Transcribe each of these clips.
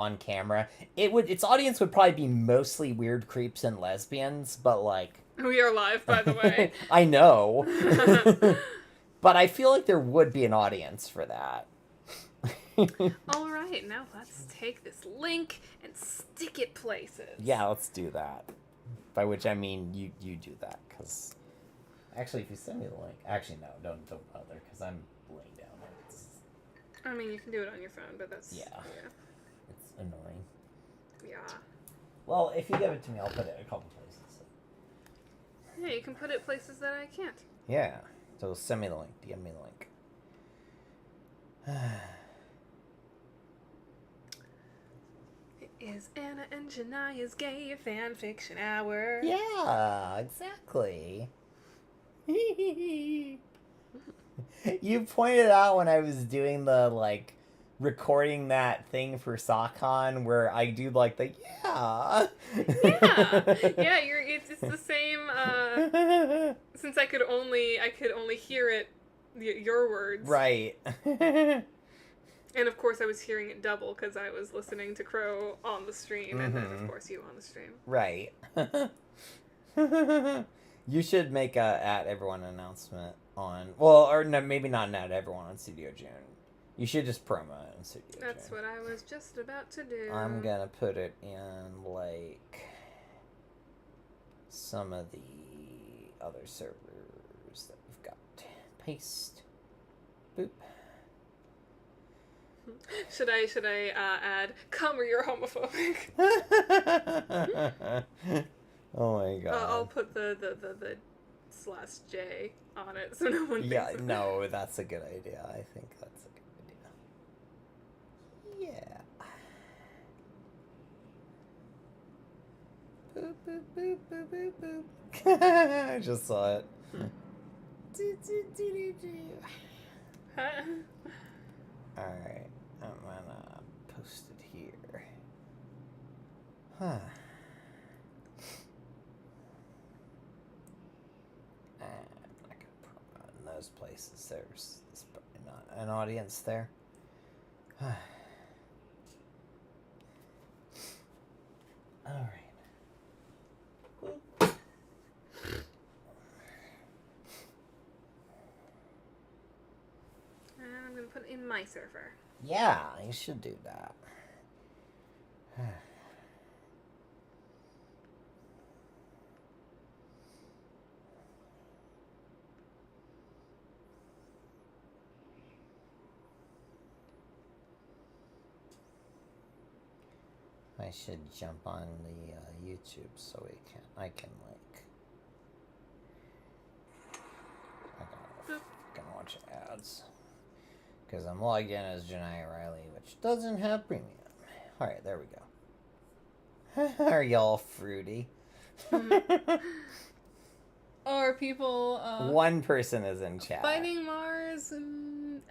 on camera, its audience would probably be mostly weird creeps and lesbians, but like We are live, by the way. I know. But I feel like there would be an audience for that. All right, now let's take this link and stick it places. Yeah, let's do that. By which I mean you do that, because actually, if you send me the link, actually no, don't bother, because I'm laying down. I mean, you can do it on your phone, but that's yeah. It's annoying. Yeah. Well, if you give it to me, I'll put it in a couple places. Yeah, you can put it places that I can't. Yeah. So send me the link. DM me the link. It is Anna and Jonaya's gay fanfiction hour. Yeah, exactly. You pointed out when I was doing the, like, recording that thing for SockCon where I do, like, the, yeah. Yeah, it's the same, since I could only hear it, your words. Right. And of course I was hearing it double because I was listening to Crow on the stream, and then of course you on the stream. Right. You should make a at everyone announcement on, well, or no, maybe not an at everyone on Studio June. You should just promo it on Studio June. That's what I was just about to do. I'm gonna put it in, like, some of the other servers that we've got. Paste. Boop. Should I add, come or you're homophobic? Oh my god. I'll put the /J on it so no one Yeah, thinks no, that's a good idea. I think that's a good idea. Yeah. Boop, boop, boop, boop, boop, boop. I just saw it. Alright, I'm gonna post it here. Huh. I'm not gonna promote in those places. There's probably not an audience there. Alright. And I'm gonna put it in my server. Yeah, you should do that. I should jump on the YouTube so I can like. I can watch ads because I'm logged in as Jonaya Riley, which doesn't have premium. All right, there we go. Are y'all fruity? Or people. One person is in chat. Fighting Mars and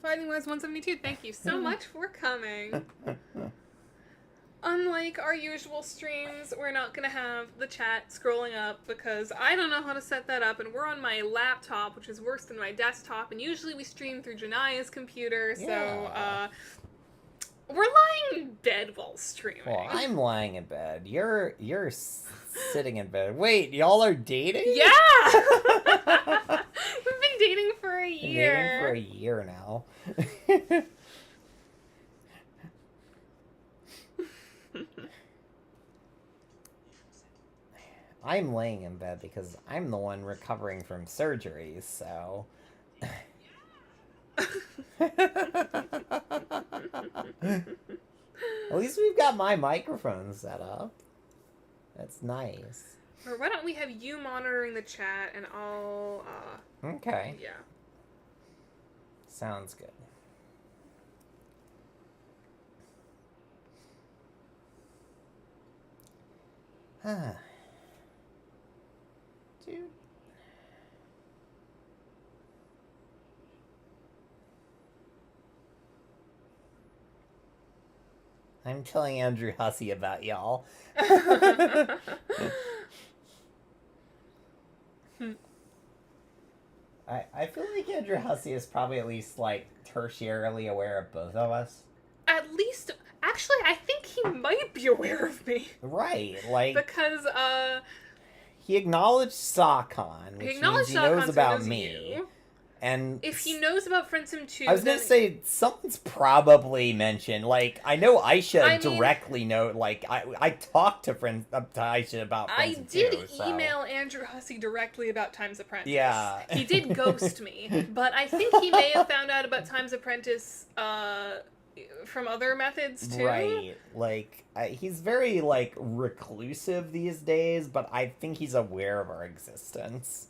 Fighting Mars 172. Thank you so much for coming. Unlike our usual streams, we're not going to have the chat scrolling up because I don't know how to set that up, and we're on my laptop, which is worse than my desktop, and usually we stream through Jonaya's computer, so we're lying in bed while streaming. Well, I'm lying in bed. You're sitting in bed. Wait, y'all are dating? Yeah! We've been dating for a year. Dating for a year now. I'm laying in bed because I'm the one recovering from surgery, so... At least we've got my microphone set up. That's nice. Or why don't we have you monitoring the chat and I'll, Okay. Yeah. Sounds good. Dude. I'm telling Andrew Hussey about y'all. I feel like Andrew Hussey is probably at least, like, tertiarily aware of both of us. At least Actually, I think he might be aware of me. Right, like... Because, He acknowledged Sakon, which means he knows about me. You. And if he knows about Friendsim too, I was gonna say, something's probably mentioned. Like, I know Aisha directly know, like, I talked to Aisha about Friendsim too. I did email Andrew Hussey directly about Time's Apprentice. Yeah. He did ghost me, but I think he may have found out about Time's Apprentice, from other methods too. Right. Like, he's very, like, reclusive these days, but I think he's aware of our existence.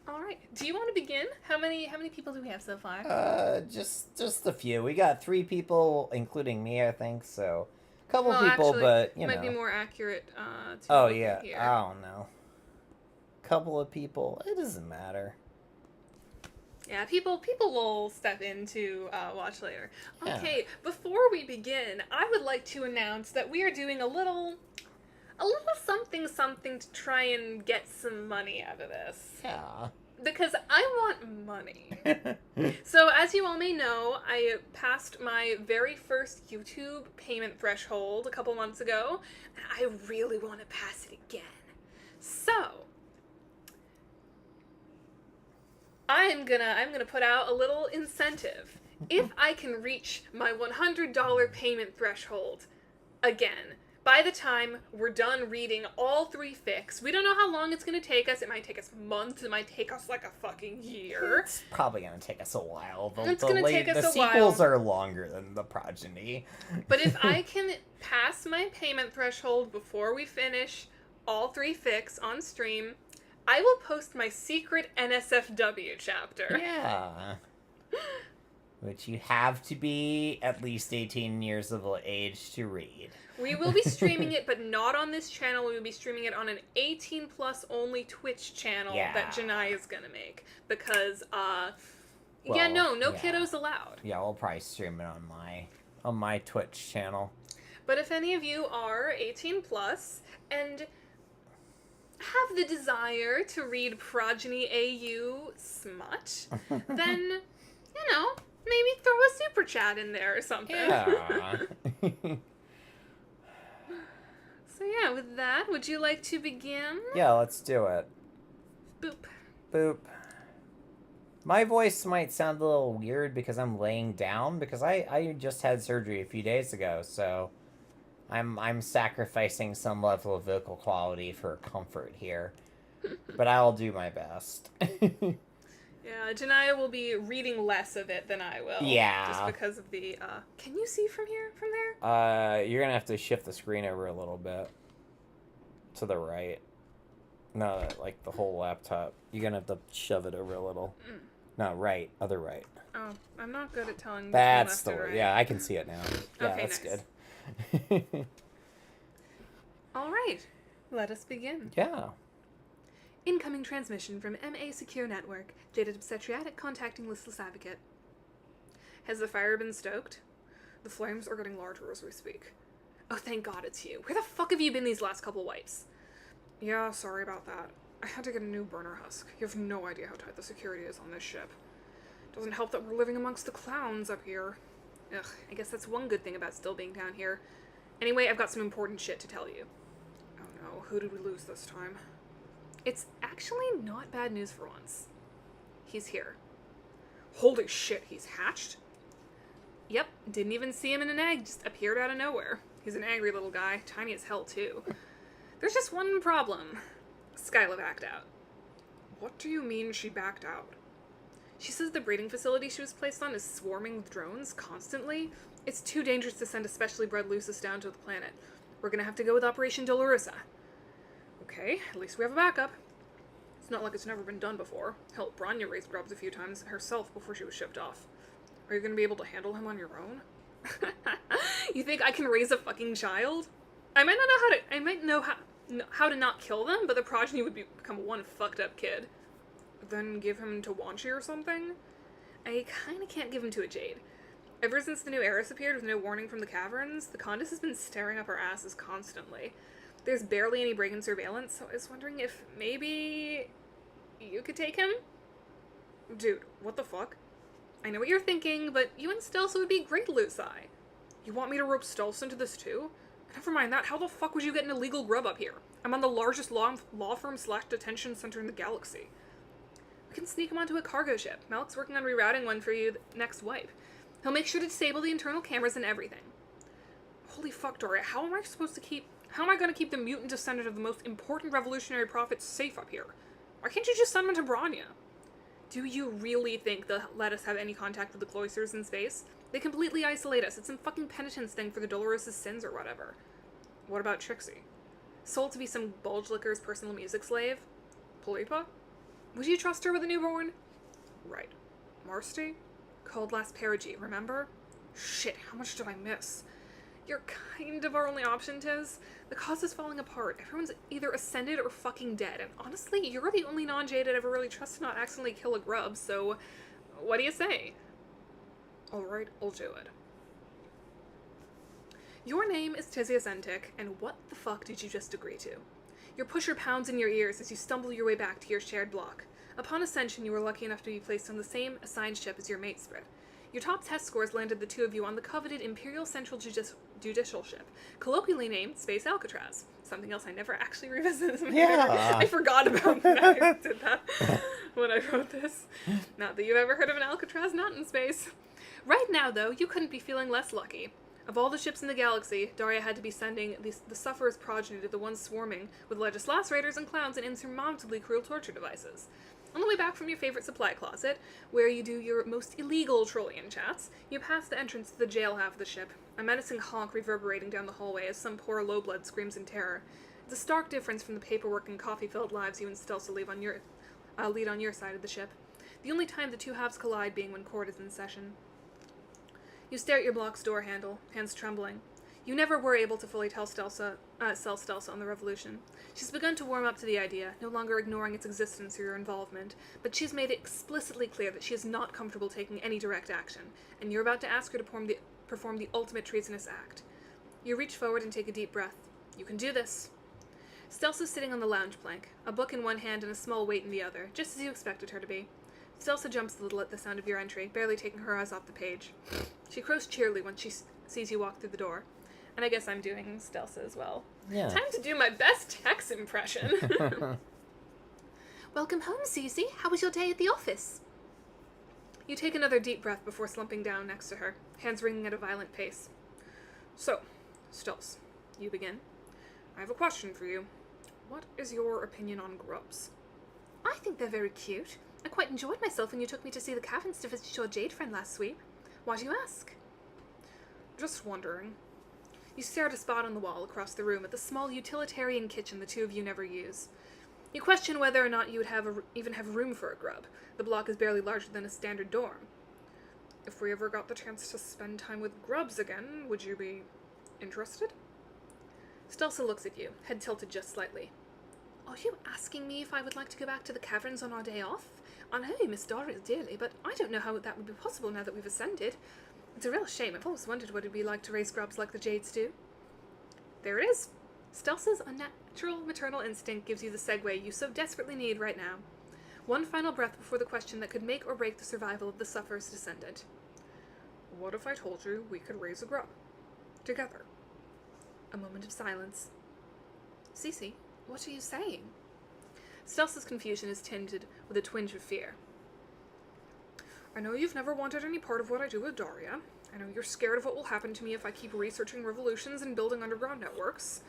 All right. Do you want to begin? How many people do we have so far? Just a few. We got 3 people, including me, I think. So, a couple people, actually, but you know. Might be more accurate. Oh yeah, here. I don't know. Couple of people. It doesn't matter. Yeah, people will step in to watch later. Okay, Yeah. Before we begin, I would like to announce that we are doing a little something to try and get some money out of this. Yeah. Because I want money. So, as you all may know, I passed my very first YouTube payment threshold a couple months ago, and I really want to pass it again. So, I'm gonna put out a little incentive. If I can reach my $100 payment threshold again, by the time we're done reading all 3 fics, we don't know how long it's going to take us. It might take us months. It might take us like a fucking year. It's probably going to take us a while. It's going to take us a while. The sequels are longer than the Progeny. But if I can pass my payment threshold before we finish all 3 fics on stream, I will post my secret NSFW chapter. Yeah. Which you have to be at least 18 years of age to read. We will be streaming it, but not on this channel. We will be streaming it on an 18-plus only Twitch channel that Jonaya is going to make. Because, no kiddos allowed. Yeah, we'll probably stream it on my Twitch channel. But if any of you are 18-plus and have the desire to read Progeny AU smut, then, maybe throw a super chat in there or something. Yeah. So yeah, with that, would you like to begin? Yeah, let's do it. Boop. Boop. My voice might sound a little weird because I'm laying down, because I just had surgery a few days ago, so I'm sacrificing some level of vocal quality for comfort here. But I'll do my best. Yeah, Jonaya will be reading less of it than I will. Yeah. Just because of the, Can you see from there? You're gonna have to shift the screen over a little bit. To the right. No, like the whole laptop. You're gonna have to shove it over a little. No, right. Other right. Oh, I'm not good at telling That's the left or right. Yeah, I can see it now. Yeah, okay, that's nice. good. All right. Let us begin. Yeah. Incoming transmission from MA Secure Network. Jaded Obstetriatic contacting listless advocate. Has the fire been stoked? The flames are getting larger as we speak. Oh, thank God it's you. Where the fuck have you been these last couple wipes? Yeah, sorry about that. I had to get a new burner husk. You have no idea how tight the security is on this ship. Doesn't help that we're living amongst the clowns up here. Ugh, I guess that's one good thing about still being down here. Anyway, I've got some important shit to tell you. Oh no, who did we lose this time? It's actually not bad news for once. He's here. Holy shit, he's hatched? Yep, didn't even see him in an egg, just appeared out of nowhere. He's an angry little guy, tiny as hell too. There's just one problem. Skyla backed out. What do you mean she backed out? She says the breeding facility she was placed on is swarming with drones constantly. It's too dangerous to send a specially bred Lucis down to the planet. We're gonna have to go with Operation Dolorosa. Okay, at least we have a backup. It's not like it's never been done before. Hell, Branya raised grubs a few times herself before she was shipped off. Are you gonna be able to handle him on your own? You think I can raise a fucking child? I might know how to not kill them, but the progeny would become one fucked up kid. Then give him to Wanchi or something? I kinda can't give him to a Jade. Ever since the new heiress appeared with no warning from the caverns, the Condis has been staring up our asses constantly. There's barely any break-in surveillance, so I was wondering if maybe you could take him? Dude, what the fuck? I know what you're thinking, but you and Stelsa would be great Luci. You want me to rope Stelsa into this too? Never mind that, how the fuck would you get an illegal grub up here? I'm on the largest law firm / detention center in the galaxy. We can sneak him onto a cargo ship. Malik's working on rerouting one for you next wipe. He'll make sure to disable the internal cameras and everything. Holy fuck, Doria, how am I going to keep the mutant descendant of the most important revolutionary prophet safe up here? Why can't you just send him to Branya? Do you really think they'll let us have any contact with the cloisters in space? They completely isolate us. It's some fucking penitence thing for the Dolores' sins or whatever. What about Trixie? Sold to be some bulge licker's personal music slave? Polipa? Would you trust her with a newborn? Right. Marsty? Cold last perigee, remember? Shit, how much did I miss? You're kind of our only option, Tiz. The cause is falling apart. Everyone's either ascended or fucking dead. And honestly, you're the only non-jade I'd ever really trust to not accidentally kill a grub, so what do you say? Alright, I'll do it. Your name is Tyzias and what the fuck did you just agree to? Your pusher pounds in your ears as you stumble your way back to your shared block. Upon ascension, you were lucky enough to be placed on the same assigned ship as your mate Sprit. Your top test scores landed the two of you on the coveted Imperial Central Judicial Ship, colloquially named Space Alcatraz. Something else I never actually revisited. Yeah. I forgot about that. I did that when I wrote this. Not that you've ever heard of an Alcatraz not in space. Right now, though, you couldn't be feeling less lucky. Of all the ships in the galaxy, Daria had to be sending the Sufferer's progeny to the ones swarming with legislators and clowns and insurmountably cruel torture devices. On the way back from your favorite supply closet, where you do your most illegal Trollian chats, you pass the entrance to the jail half of the ship, a menacing honk reverberating down the hallway as some poor lowblood screams in terror. It's a stark difference from the paperwork and coffee-filled lives you and Stelsa lead on your side of the ship. The only time the two halves collide being when court is in session. You stare at your block's door handle, hands trembling. You never were able to fully sell Stelsa on the revolution. She's begun to warm up to the idea, no longer ignoring its existence or your involvement, but she's made it explicitly clear that she is not comfortable taking any direct action, and you're about to ask her to perform the ultimate treasonous act. You reach forward and take a deep breath. You can do this. Stelsa's sitting on the lounge plank, a book in one hand and a small weight in the other, just as you expected her to be. Stelsa jumps a little at the sound of your entry, barely taking her eyes off the page. She crows cheerily when she sees you walk through the door. And I guess I'm doing Stelsa as well. Yeah. Time to do my best Tex impression. Welcome home, Cece. How was your day at the office? You take another deep breath before slumping down next to her, hands ringing at a violent pace. So, Stels, you begin. I have a question for you. What is your opinion on grubs? I think they're very cute. I quite enjoyed myself when you took me to see the caverns to visit your jade friend last sweep. Why do you ask? Just wondering. You stare at a spot on the wall across the room at the small utilitarian kitchen the two of you never use. You question whether or not you would even have room for a grub. The block is barely larger than a standard dorm. If we ever got the chance to spend time with grubs again, would you be interested? Stelsa looks at you, head tilted just slightly. Are you asking me if I would like to go back to the caverns on our day off? I know you miss Doria dearly, but I don't know how that would be possible now that we've ascended. It's a real shame. I've always wondered what it'd be like to raise grubs like the Jades do. There it is. Stelsa's unnatural maternal instinct gives you the segue you so desperately need right now. One final breath before the question that could make or break the survival of the Sufferer's descendant. What if I told you we could raise a grub? Together. A moment of silence. Cece, what are you saying? Stelsa's confusion is tinged with a twinge of fear. I know you've never wanted any part of what I do with Daria. I know you're scared of what will happen to me if I keep researching revolutions and building underground networks.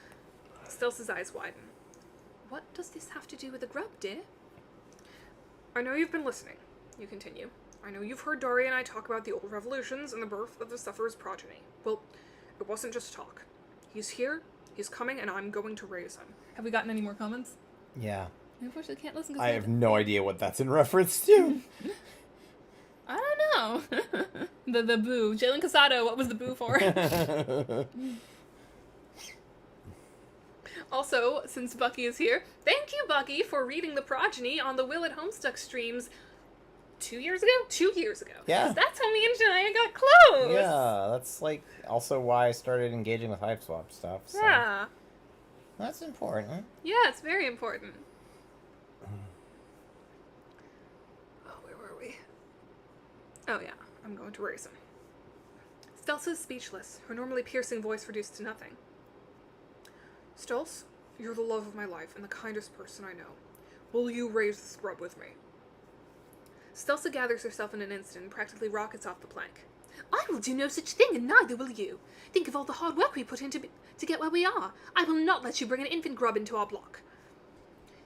Stelsa's eyes widen. What does this have to do with the grub, dear? I know you've been listening, you continue. I know you've heard Daria and I talk about the old revolutions and the birth of the Sufferer's progeny. Well, it wasn't just talk. He's here, he's coming, and I'm going to raise him. Have we gotten any more comments? Yeah. I unfortunately can't listen. I have no idea what that's in reference to. I don't know. the boo. Jalen Casado, what was the boo for? Also, since Bucky is here, thank you, Bucky, for reading the progeny on the Will at Homestuck streams 2 years ago? 2 years ago. Yeah. 'Cause that's how me and Jonaya got close. Yeah, that's, like, also why I started engaging with Hype Swap stuff. So. Yeah. That's important. Yeah, it's very important. Oh, where were we? Oh, yeah. I'm going to Rewritten. Stelsa is speechless, her normally piercing voice reduced to nothing. Stels, you're the love of my life and the kindest person I know. Will you raise the scrub with me? Stelsa gathers herself in an instant and practically rockets off the plank. I will do no such thing, and neither will you. Think of all the hard work we put in to get where we are. I will not let you bring an infant grub into our block.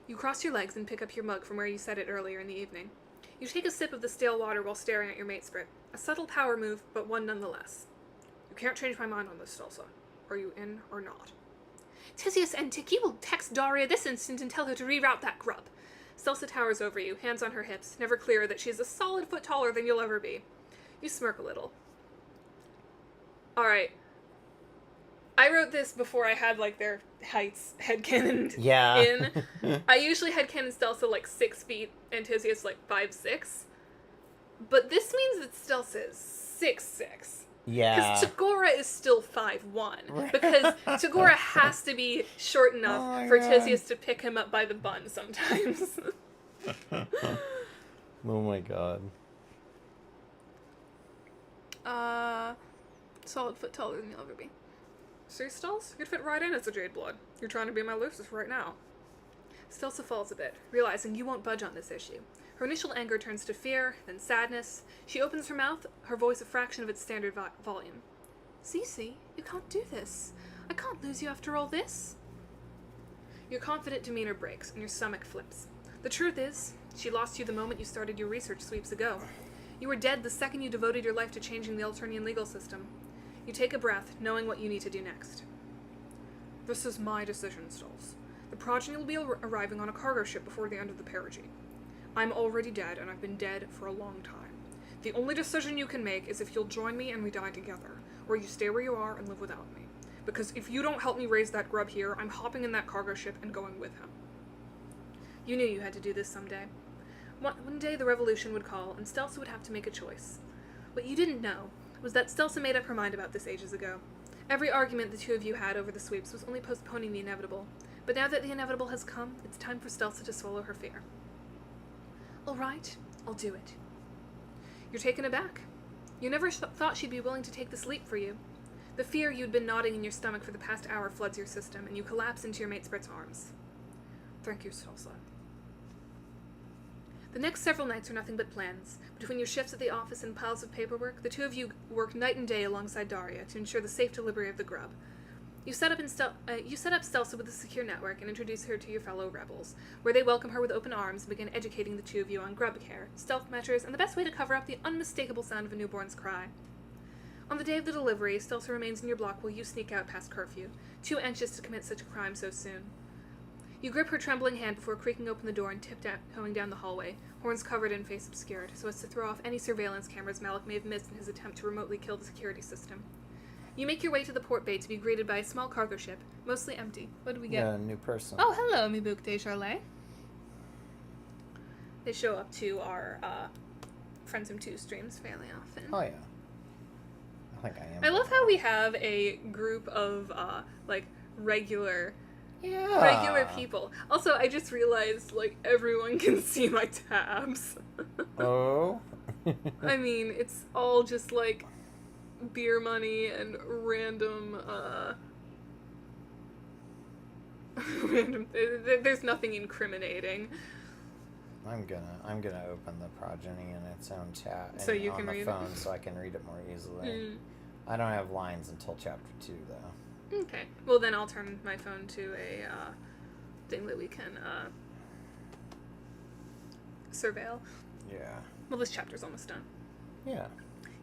You cross your legs and pick up your mug from where you set it earlier in the evening. You take a sip of the stale water while staring at your mate sprit. A subtle power move, but one nonetheless. You can't change my mind on this, Stelsa. Are you in or not? Tyzias and you will text Daria this instant and tell her to reroute that grub. Stelsa towers over you, hands on her hips, never clearer that she is a solid foot taller than you'll ever be. You smirk a little. Alright. I wrote this before I had, like, their heights headcanoned in. I usually headcanon Stelsa, like, 6 feet, and Tyzias, like, 5'6". But this means that Stelsa is 6'6". Yeah. Because Tagora is still 5'1". Because Tagora has to be short enough for Tyzias to pick him up by the bun sometimes. Oh my god. Solid foot taller than you'll ever be. See, Stels? You'd fit right in as a Jade Blood. You're trying to be my Lucis right now. Stelsa falls a bit, realizing you won't budge on this issue. Her initial anger turns to fear, then sadness. She opens her mouth, her voice a fraction of its standard volume. Cece, you can't do this. I can't lose you after all this. Your confident demeanor breaks, and your stomach flips. The truth is, she lost you the moment you started your research sweeps ago. You were dead the second you devoted your life to changing the Alternian legal system. You take a breath, knowing what you need to do next. This is my decision, Stels. The Progeny will be arriving on a cargo ship before the end of the perigee. I'm already dead, and I've been dead for a long time. The only decision you can make is if you'll join me and we die together, or you stay where you are and live without me. Because if you don't help me raise that grub here, I'm hopping in that cargo ship and going with him. You knew you had to do this someday. One day the revolution would call, and Stelsa would have to make a choice. What you didn't know was that Stelsa made up her mind about this ages ago. Every argument the two of you had over the sweeps was only postponing the inevitable, but now that the inevitable has come, it's time for Stelsa to swallow her fear. All right, I'll do it. You're taken aback. You never thought she'd be willing to take this leap for you. The fear you'd been gnawing in your stomach for the past hour floods your system, and you collapse into your mate Sprit's arms. Thank you, Stelsa. The next several nights are nothing but plans. Between your shifts at the office and piles of paperwork, the two of you work night and day alongside Daria to ensure the safe delivery of the grub. You set up Stelsa with a secure network and introduce her to your fellow rebels, where they welcome her with open arms and begin educating the two of you on grub care, stealth measures, and the best way to cover up the unmistakable sound of a newborn's cry. On the day of the delivery, Stelsa remains in your block while you sneak out past curfew, too anxious to commit such a crime so soon. You grip her trembling hand before creaking open the door and tiptoeing down the hallway, horns covered and face obscured, so as to throw off any surveillance cameras Malik may have missed in his attempt to remotely kill the security system. You make your way to the port bay to be greeted by a small cargo ship, mostly empty. What do we get? Yeah, a new person. Oh, hello, mi bouc de Charlet. They show up to our Friends from Two streams fairly often. Oh, yeah. I think I am. I love how we have a group of, regular people. Also, I just realized, everyone can see my tabs. Oh? I mean, it's all just, beer money and random, there's nothing incriminating. I'm gonna open the Progeny in its own chat so you can on the read phone it? So I can read it more easily. I don't have lines until chapter 2, though. Okay. Well, then I'll turn my phone to a thing that we can surveil. Yeah. Well, this chapter's almost done. Yeah.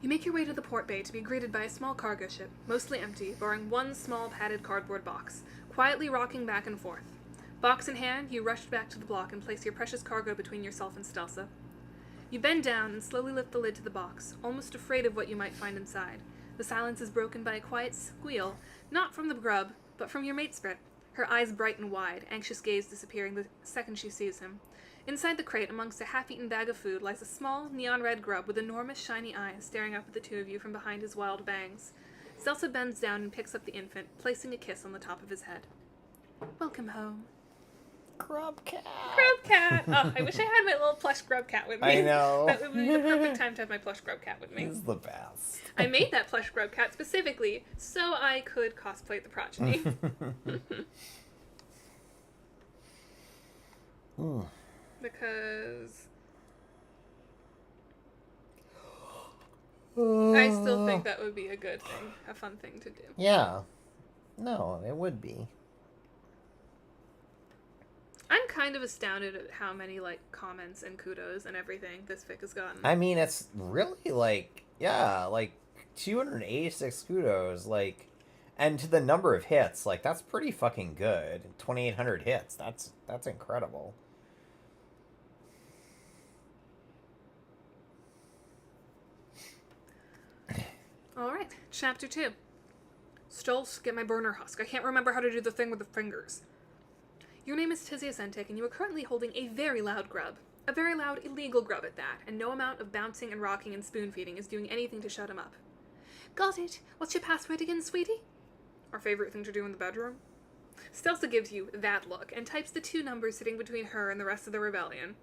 You make your way to the port bay to be greeted by a small cargo ship, mostly empty, barring one small padded cardboard box, quietly rocking back and forth. Box in hand, you rush back to the block and place your precious cargo between yourself and Stelsa. You bend down and slowly lift the lid to the box, almost afraid of what you might find inside. The silence is broken by a quiet squeal, not from the grub, but from your mate Sprit. Her eyes brighten wide, anxious gaze disappearing the second she sees him. Inside the crate, amongst a half-eaten bag of food, lies a small, neon-red grub with enormous, shiny eyes staring up at the two of you from behind his wild bangs. Stelsa bends down and picks up the infant, placing a kiss on the top of his head. Welcome home. Grub cat. Grub cat! Oh, I wish I had my little plush grub cat with me. I know. That would be the perfect time to have my plush grub cat with me. He's the best. I made that plush grub cat specifically so I could cosplay the Progeny. Because I still think that would be a good thing, a fun thing to do. Yeah. No, it would be. I'm kind of astounded at how many, like, comments and kudos and everything this fic has gotten. I mean, it's really, like, yeah, like, 286 kudos, like, and to the number of hits, like, that's pretty fucking good. 2,800 hits, that's incredible. Alright, chapter 2. Stolz, get my burner husk. I can't remember how to do the thing with the fingers. Your name is Tyzias and you are currently holding a very loud grub. A very loud, illegal grub at that, and no amount of bouncing and rocking and spoon-feeding is doing anything to shut him up. Got it. What's your password again, sweetie? Our favorite thing to do in the bedroom? Stelsa gives you that look, and types the 2 numbers sitting between her and the rest of the rebellion.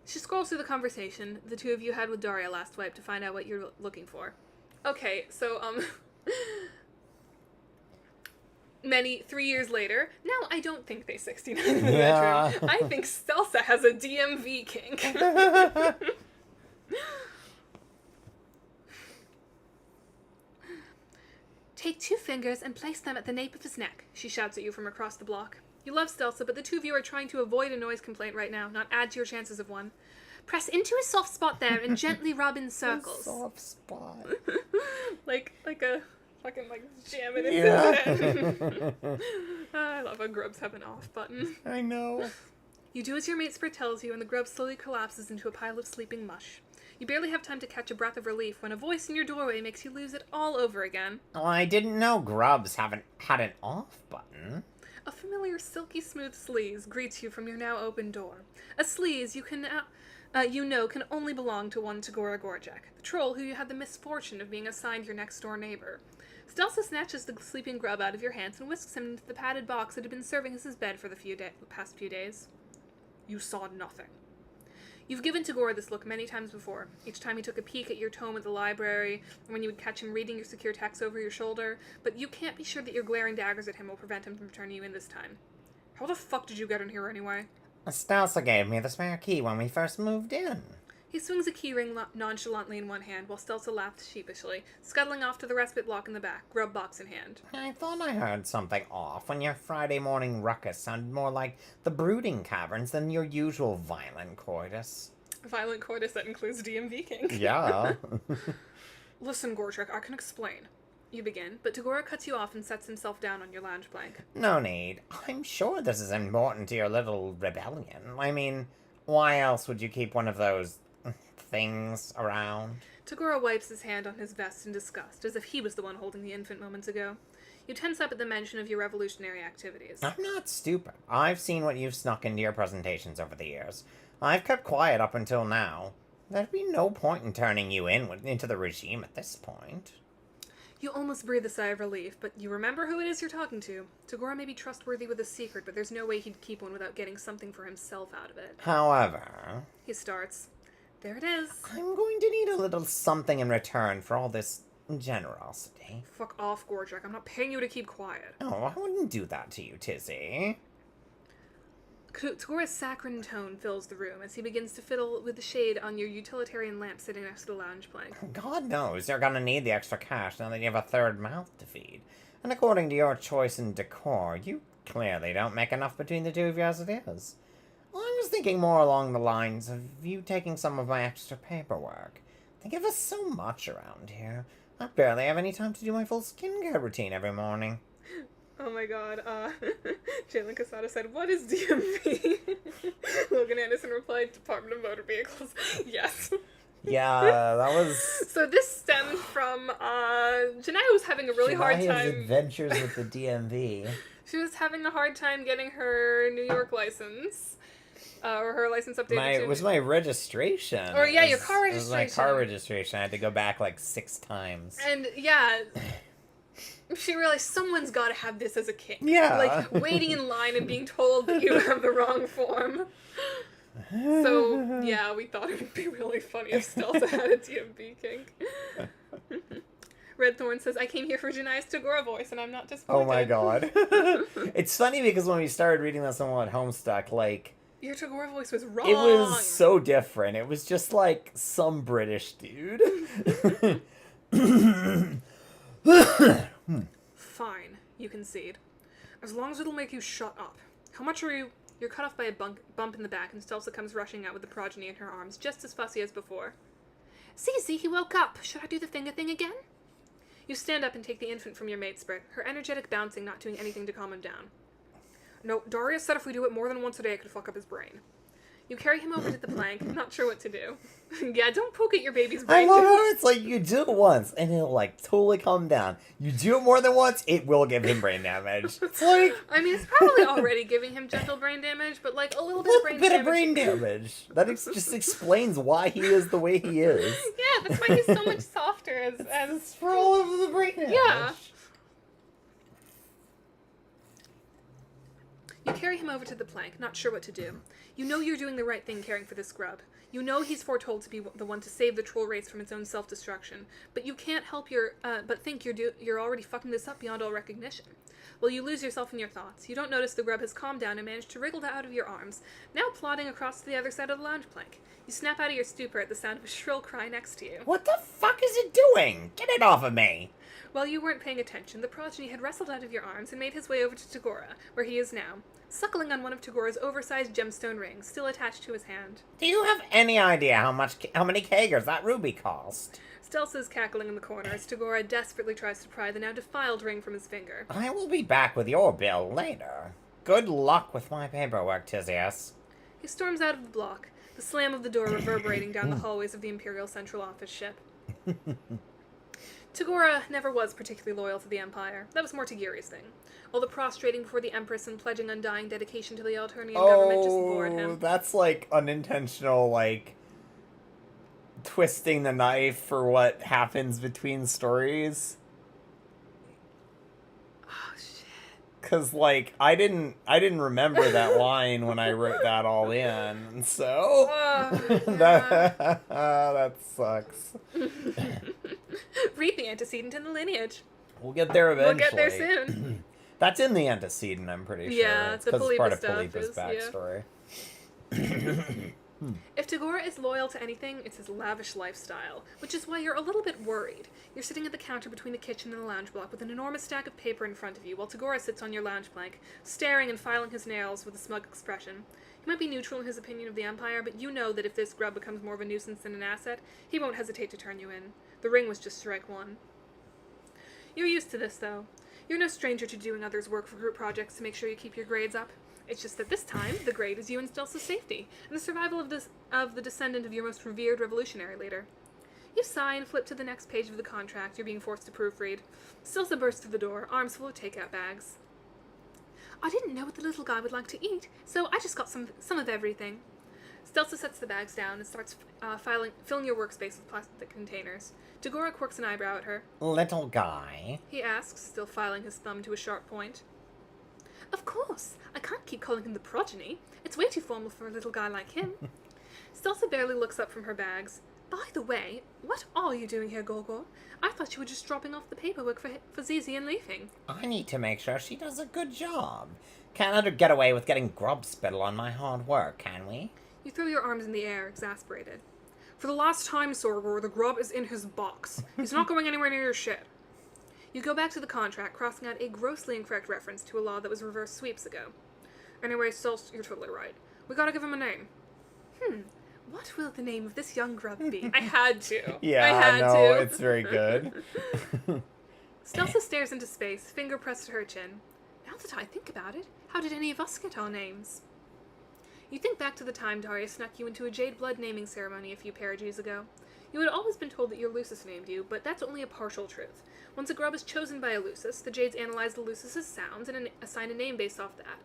She scrolls through the conversation the two of you had with Daria last wipe to find out what you're looking for. Okay, so, 3 years later, now I don't think they 69 in the bedroom. I think Stelsa has a DMV kink. Take 2 fingers and place them at the nape of his neck, she shouts at you from across the block. You love Stelsa, but the two of you are trying to avoid a noise complaint right now, not add to your chances of one. Press into a soft spot there and gently rub in circles. A soft spot. like a fucking, like, jam it into the head. I love how grubs have an off button. I know. You do as your mate Sprit tells you, and the grub slowly collapses into a pile of sleeping mush. You barely have time to catch a breath of relief when a voice in your doorway makes you lose it all over again. Oh, I didn't know grubs had an off button. A familiar silky smooth sleaze greets you from your now open door. A sleaze can only belong to one Tagora Gorjek, the troll who you had the misfortune of being assigned your next door neighbor. Stelsa snatches the sleeping grub out of your hands and whisks him into the padded box that had been serving as his bed for the past few days. You saw nothing. You've given Tagora this look many times before, each time he took a peek at your tome at the library, or when you would catch him reading your secure text over your shoulder, but you can't be sure that your glaring daggers at him will prevent him from turning you in this time. How the fuck did you get in here anyway? Stelsa gave me the spare key when we first moved in. He swings a keyring nonchalantly in one hand, while Stelsa laughs sheepishly, scuttling off to the respite block in the back, grub box in hand. I thought I heard something off when your Friday morning ruckus sounded more like the brooding caverns than your usual violent coitus. Violent coitus that includes DMV kink. Yeah. Listen, Gortrek, I can explain. You begin, but Tagora cuts you off and sets himself down on your lounge plank. No need. I'm sure this is important to your little rebellion. I mean, why else would you keep one of those things around? Tagora wipes his hand on his vest in disgust, as if he was the one holding the infant moments ago. You tense up at the mention of your revolutionary activities. I'm not stupid. I've seen what you've snuck into your presentations over the years. I've kept quiet up until now. There'd be no point in turning you into the regime at this point. You almost breathe a sigh of relief, but you remember who it is you're talking to. Tagora may be trustworthy with a secret, but there's no way he'd keep one without getting something for himself out of it. However... He starts. There it is. I'm going to need a little something in return for all this generosity. Fuck off, Gorjek. I'm not paying you to keep quiet. Oh, I wouldn't do that to you, Tizzy. Tagora's saccharine tone fills the room as he begins to fiddle with the shade on your utilitarian lamp sitting next to the lounge plank. God knows you're gonna need the extra cash now that you have a third mouth to feed. And according to your choice in decor, you clearly don't make enough between the two of you as it is. I was thinking more along the lines of you taking some of my extra paperwork. They give us so much around here. I barely have any time to do my full skincare routine every morning. Oh my god, Jalen Casada said, "What is DMV?" Logan Anderson replied, "Department of Motor Vehicles." Yes. Yeah, that was... So this stemmed from, Jonaya was having a really hard Jonaya's time. adventures with the DMV. She was having a hard time getting her New York license. Or her license updated It was my registration. Or, yeah, your car It was my registration. car registration. I had to go back like 6 times. And, yeah... She realized someone's got to have this as a kick. Yeah. Like, waiting in line and being told that you have the wrong form. So, yeah, we thought it would be really funny if Stelsa had a DMV kink. Red Thorn says, I came here for Jonaya's Tagora voice, and I'm not disappointed. Oh my god. It's funny because when we started reading that someone at Homestuck, like... Your Tagora voice was wrong. It was so different. It was just like some British dude. Fine, you concede. As long as it'll make you shut up. How much are you? You're cut off by a bump in the back, and Stelsa comes rushing out with the progeny in her arms, just as fussy as before. See, he woke up. Should I do the finger thing again? You stand up and take the infant from your mate's spread, her energetic bouncing not doing anything to calm him down. No, Daria said if we do it more than once a day, it could fuck up his brain. You carry him over to the plank, not sure what to do. Yeah, don't poke at your baby's brain. I love how it's like you do it once and it'll like totally calm down. You do it more than once, it will give him brain damage. It's like... I mean, it's probably already giving him gentle brain damage, but like a little bit of brain damage. That just explains why he is the way he is. Yeah, that's why he's so much softer as for all of the brain damage. Yeah. You carry him over to the plank, not sure what to do. You know you're doing the right thing caring for this grub. You know he's foretold to be the one to save the troll race from its own self-destruction, but you can't help but think you're already fucking this up beyond all recognition. Well, you lose yourself in your thoughts. You don't notice the grub has calmed down and managed to wriggle out of your arms, now plodding across to the other side of the lounge plank. You snap out of your stupor at the sound of a shrill cry next to you. What the fuck is it doing? Get it off of me! While you weren't paying attention, the progeny had wrestled out of your arms and made his way over to Tagora, where he is now, suckling on one of Tagora's oversized gemstone rings, still attached to his hand. Do you have any idea how many kegers that ruby cost? Stelsa is cackling in the corner as Tagora desperately tries to pry the now defiled ring from his finger. I will be back with your bill later. Good luck with my paperwork, Tyzias. He storms out of the block, the slam of the door reverberating down the hallways of the Imperial Central Office ship. Tagora never was particularly loyal to the Empire. That was more Tagiri's thing. All the prostrating before the Empress and pledging undying dedication to the Alternian government just bored him. That's like unintentional, like, twisting the knife for what happens between stories. Oh, shit. Cause, like, I didn't remember that line when I wrote that all in, so... that sucks. Read the antecedent in the lineage. We'll get there eventually. We'll get there soon. That's in the antecedent, I'm pretty sure. Yeah, it's the because it's part of Polypa Polypa's backstory. If Tagora is loyal to anything, it's his lavish lifestyle, which is why you're a little bit worried. You're sitting at the counter between the kitchen and the lounge block with an enormous stack of paper in front of you, while Tagora sits on your lounge plank, staring and filing his nails with a smug expression. He might be neutral in his opinion of the Empire, but you know that if this grub becomes more of a nuisance than an asset, he won't hesitate to turn you in. The ring was just strike one. You're used to this, though. You're no stranger to doing others' work for group projects to make sure you keep your grades up. It's just that this time, the grade is you and Stelsa's safety, and the survival of the descendant of your most revered revolutionary leader. You sigh and flip to the next page of the contract you're being forced to proofread. Stelsa bursts through the door, arms full of takeout bags. I didn't know what the little guy would like to eat, so I just got some of everything. Stelsa sets the bags down and starts filling your workspace with plastic containers. Tagora quirks an eyebrow at her. Little guy? He asks, still filing his thumb to a sharp point. Of course. I can't keep calling him the progeny. It's way too formal for a little guy like him. Stelsa barely looks up from her bags. By the way, what are you doing here, Gorgor? I thought you were just dropping off the paperwork for Zizi and leaving. I need to make sure she does a good job. Can't let her get away with getting grub spittle on my hard work, can we? You throw your arms in the air, exasperated. For the last time, Sorgor, the grub is in his box. He's not going anywhere near your shit. You go back to the contract, crossing out a grossly incorrect reference to a law that was reversed sweeps ago. Anyway, Stelsa, you're totally right. We gotta give him a name. What will the name of this young grub be? I had to. Yeah, I had no, to. it's very good. Stelsa stares into space, finger pressed to her chin. Now that I think about it, how did any of us get our names? You think back to the time Daria snuck you into a Jade Blood naming ceremony a few parages ago. You had always been told that your Lucis named you, but that's only a partial truth. Once a grub is chosen by a Lucis, the Jades analyze the Lucis' sounds and assign a name based off that.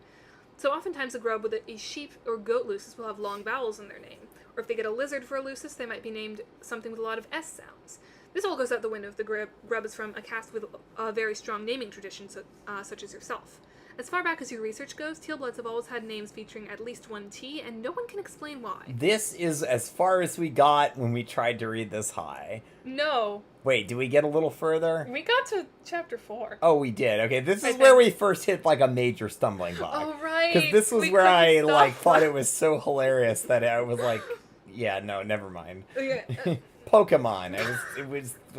So oftentimes a grub with a sheep or goat Lucis will have long vowels in their name. Or if they get a lizard for a Lucis, they might be named something with a lot of S sounds. This all goes out the window if the grub is from a caste with a very strong naming tradition, such as yourself. As far back as your research goes, Tealbloods have always had names featuring at least one T, and no one can explain why. This is as far as we got when we tried to read this high. No. Wait, did we get a little further? We got to chapter 4. Oh, we did. Okay, this is where we first hit, like, a major stumbling block. Oh, right. Because this was where I, like, thought it was so hilarious that I was like, yeah, no, never mind. Yeah. Pokemon.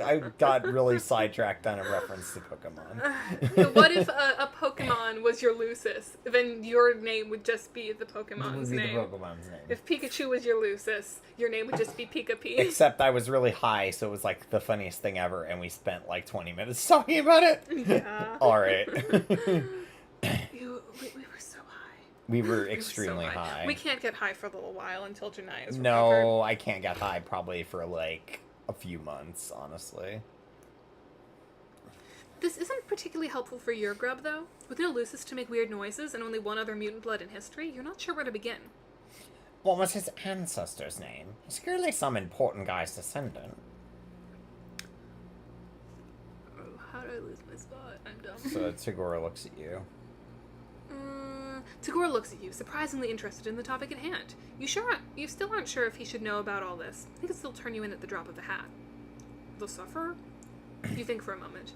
I got really sidetracked on a reference to Pokemon. What if a Pokemon was your Lucis? Then your name would just be the Pokemon's name. The Pokemon's name. If Pikachu was your Lucis, your name would just be Pika-Pee. Except I was really high, so it was like the funniest thing ever, and we spent like 20 minutes talking about it. Yeah. All right. We were so high. We were extremely so high. We can't get high for a little while until Jonaya's recovered. No, I can't get high probably for like a few months, honestly. This isn't particularly helpful for your grub, though. With no Lucis to make weird noises and only one other mutant blood in history, you're not sure where to begin. What was his ancestor's name? He's clearly some important guy's descendant. Oh, how did I lose my spot? I'm dumb. So Tagora looks at you. Tagora looks at you, surprisingly interested in the topic at hand. You still aren't sure if he should know about all this. He could still turn you in at the drop of a hat. The sufferer? You think for a moment.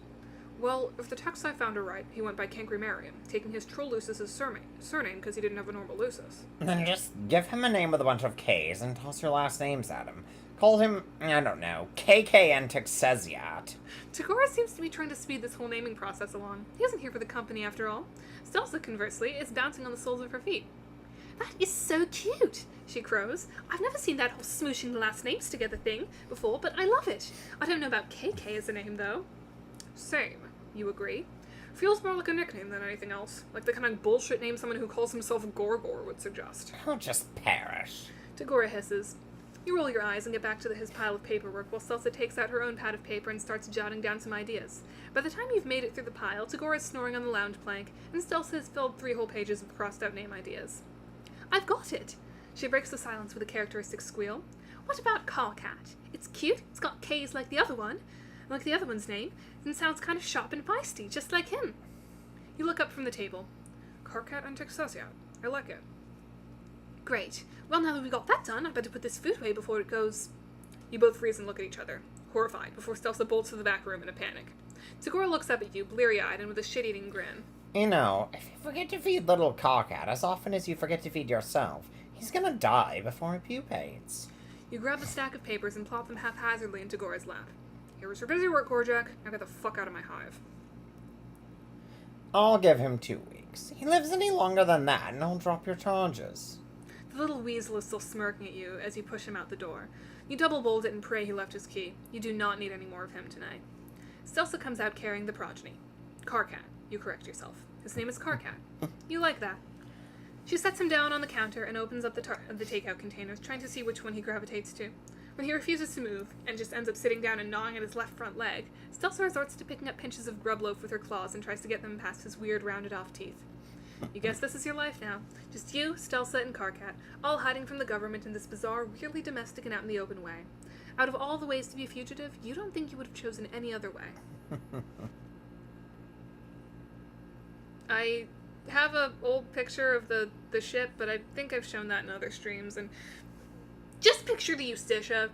Well, if the texts I found are right, he went by Cancrimarium, taking his true Lucis' surname because he didn't have a normal Lucis. Then just give him a name with a bunch of K's and toss your last names at him. Call him, I don't know, KK and Tyzias. Tagora seems to be trying to speed this whole naming process along. He isn't here for the company after all. Stelsa, conversely, is bouncing on the soles of her feet. That is so cute, she crows. I've never seen that whole smooshing the last names together thing before, but I love it. I don't know about KK as a name, though. Same, you agree? Feels more like a nickname than anything else. Like the kind of bullshit name someone who calls himself Gorgor would suggest. He'll just perish. Tagora hisses. You roll your eyes and get back to his pile of paperwork while Stelsa takes out her own pad of paper and starts jotting down some ideas. By the time you've made it through the pile, Tagora is snoring on the lounge plank, and Stelsa has filled 3 whole pages with crossed-out name ideas. I've got it! She breaks the silence with a characteristic squeal. What about Karkat? It's cute, it's got K's like the other one, like the other one's name, and sounds kind of sharp and feisty, just like him. You look up from the table. Karkat and Tyzias. I like it. Great. Well, now that we've got that done, I better put this food away before it goes... You both freeze and look at each other, horrified, before Stelsa bolts to the back room in a panic. Tagora looks up at you, bleary-eyed and with a shit-eating grin. You know, if you forget to feed little Karkat as often as you forget to feed yourself, he's gonna die before he pupates. You grab the stack of papers and plop them haphazardly in Tagora's lap. Here was your busy work, Gorjak. Now get the fuck out of my hive. I'll give him 2 weeks. He lives any longer than that, and I'll drop your charges. The little weasel is still smirking at you as you push him out the door. You double-bolt it and pray he left his key. You do not need any more of him tonight. Stelsa comes out carrying the progeny. Karkat. You correct yourself. His name is Karkat. You like that. She sets him down on the counter and opens up the takeout containers, trying to see which one he gravitates to. When he refuses to move, and just ends up sitting down and gnawing at his left front leg, Stelsa resorts to picking up pinches of grub loaf with her claws and tries to get them past his weird rounded-off teeth. You guess this is your life now. Just you, Stelsa, and Karkat, all hiding from the government in this bizarre, weirdly domestic and out in the open way. Out of all the ways to be a fugitive, you don't think you would have chosen any other way. I have an old picture of the ship, but I think I've shown that in other streams, and just picture the Eustitia.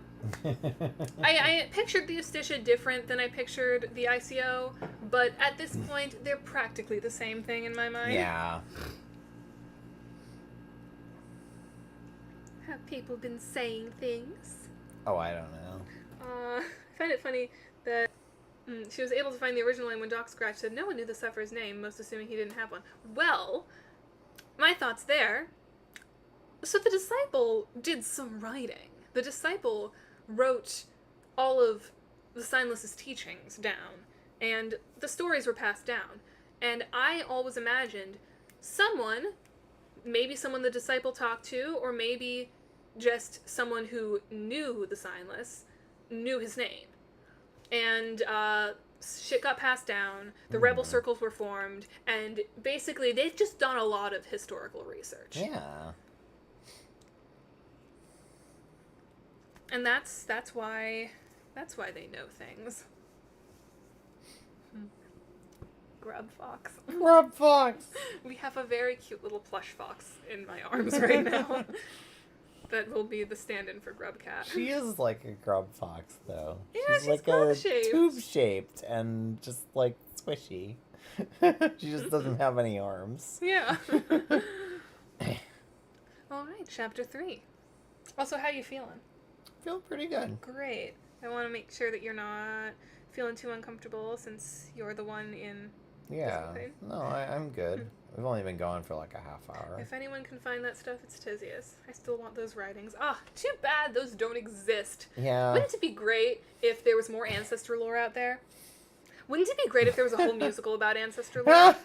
I pictured the Eustitia different than I pictured the ICO, but at this point, they're practically the same thing in my mind. Yeah. Have people been saying things? Oh, I don't know. I find it funny that she was able to find the original name when Doc Scratch said no one knew the sufferer's name, most assuming he didn't have one. Well, my thoughts there. So the disciple did some writing. The disciple wrote all of the Signless's teachings down, and the stories were passed down. And I always imagined someone, maybe someone the disciple talked to, or maybe just someone who knew the Signless, knew his name. And shit got passed down, the rebel circles were formed, and basically they've just done a lot of historical research. Yeah. And that's why they know things. Grub fox. Grub fox! We have a very cute little plush fox in my arms right now. That will be the stand-in for Grub Cat. She is like a grub fox, though. Yeah, she's like grub-shaped. tube-shaped and just, like, squishy. She just doesn't have any arms. Yeah. Alright, chapter 3. Also, how you feeling? Feel pretty good. Great. I want to make sure that you're not feeling too uncomfortable since you're the one in... Yeah. No, I'm good. We've only been going for like a half hour. If anyone can find that stuff, it's Tyzias. I still want those writings. Ah, too bad those don't exist. Yeah. Wouldn't it be great if there was more ancestor lore out there? Wouldn't it be great if there was a whole musical about ancestor lore?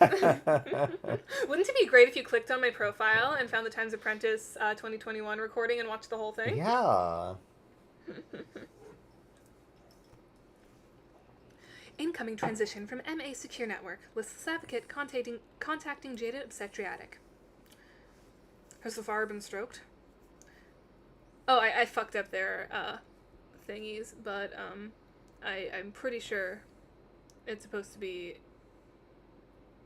Wouldn't it be great if you clicked on my profile and found the Times Apprentice 2021 recording and watched the whole thing? Yeah. Incoming transition from MA Secure Network. Listless Advocate contacting Jaded Obstetriatic. Has the fire been stroked? Oh, I fucked up their thingies, but I'm pretty sure it's supposed to be